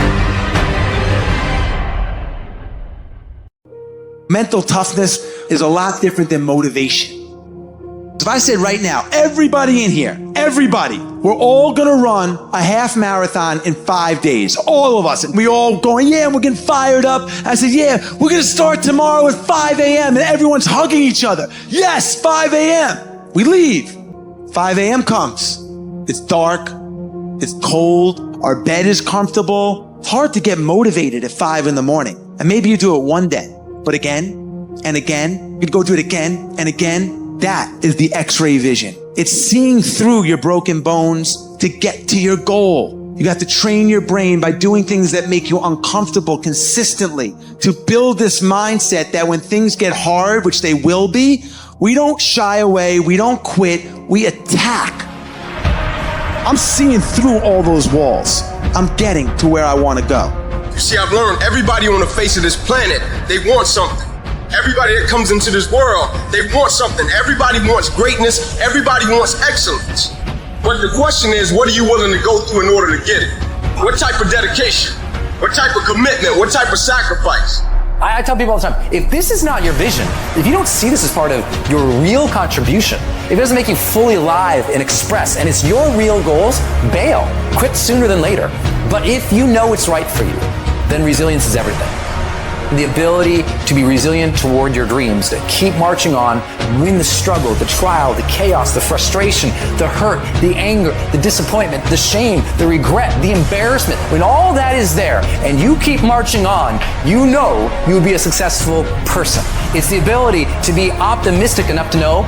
Mental toughness is a lot different than motivation. If I said right now, everybody in here, everybody, we're all gonna run a half marathon in 5 days. All of us. And we all going, yeah, we're getting fired up. I said, yeah, we're gonna start tomorrow at 5 a.m. and everyone's hugging each other. Yes, 5 a.m. We leave. 5 a.m. comes. It's dark. It's cold. Our bed is comfortable. It's hard to get motivated at 5 in the morning. And maybe you do it one day. But again and again, you'd go do it again and again. That is the X-ray vision. It's seeing through your broken bones to get to your goal. You have to train your brain by doing things that make you uncomfortable consistently to build this mindset that when things get hard, which they will be, we don't shy away, we don't quit, we attack. I'm seeing through all those walls. I'm getting to where I want to go. You see, I've learned everybody on the face of this planet, they want something. Everybody that comes into this world, they want something. Everybody wants greatness. Everybody wants excellence. But the question is, what are you willing to go through in order to get it? What type of dedication? What type of commitment? What type of sacrifice? I tell people all the time, if this is not your vision, if you don't see this as part of your real contribution, if it doesn't make you fully alive and express, and it's your real goals, bail. Quit sooner than later. But if you know it's right for you, then resilience is everything. The ability to be resilient toward your dreams, to keep marching on, win the struggle, the trial, the chaos, the frustration, the hurt, the anger, the disappointment, the shame, the regret, the embarrassment. When all that is there and you keep marching on, you know you will be a successful person. It's the ability to be optimistic enough to know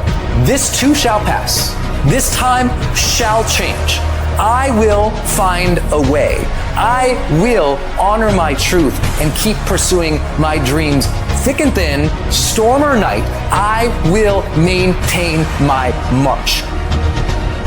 this too shall pass. This time shall change. I will find a way. I will honor my truth and keep pursuing my dreams. Thick and thin, storm or night, I will maintain my march.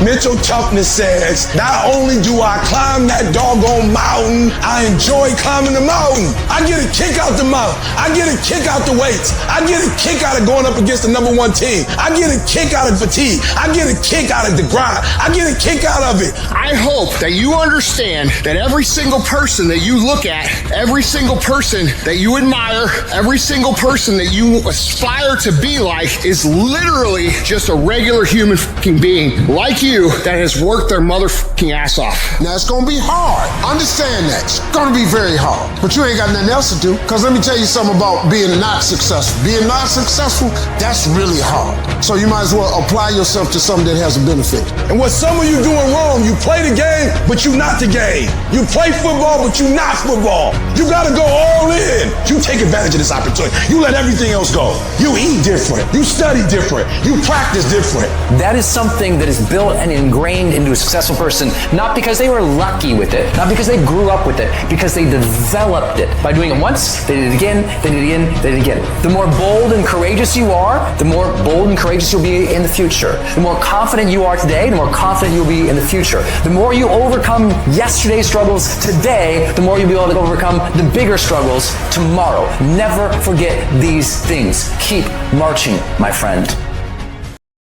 Mental toughness says, not only do I climb that doggone mountain, I enjoy climbing the mountain. I get a kick out the mountain. I get a kick out the weights. I get a kick out of going up against the #1 team. I get a kick out of fatigue. I get a kick out of the grind. I get a kick out of it. I hope that you understand that every single person that you look at, every single person that you admire, every single person that you aspire to be like is literally just a regular human fucking being like you that has worked their motherfucking ass off. Now it's gonna be hard. Understand that. It's gonna be very hard. But you ain't got nothing else to do. Cause let me tell you something about being not successful. Being not successful, that's really hard. So you might as well apply yourself to something that has a benefit. And what some of you doing wrong, you play the game, but you not the game. You play football, but you not football. You gotta go all in. You take advantage of this opportunity. You let everything else go. You eat different. You study different. You practice different. That is something that is built and ingrained into a successful person, not because they were lucky with it, not because they grew up with it, because they developed it. By doing it once, they did it again, they did it again, they did it again. The more bold and courageous you are, the more bold and courageous you'll be in the future. The more confident you are today, the more confident you'll be in the future. The more you overcome yesterday's struggles today, the more you'll be able to overcome the bigger struggles tomorrow. Never forget these things. Keep marching, my friend.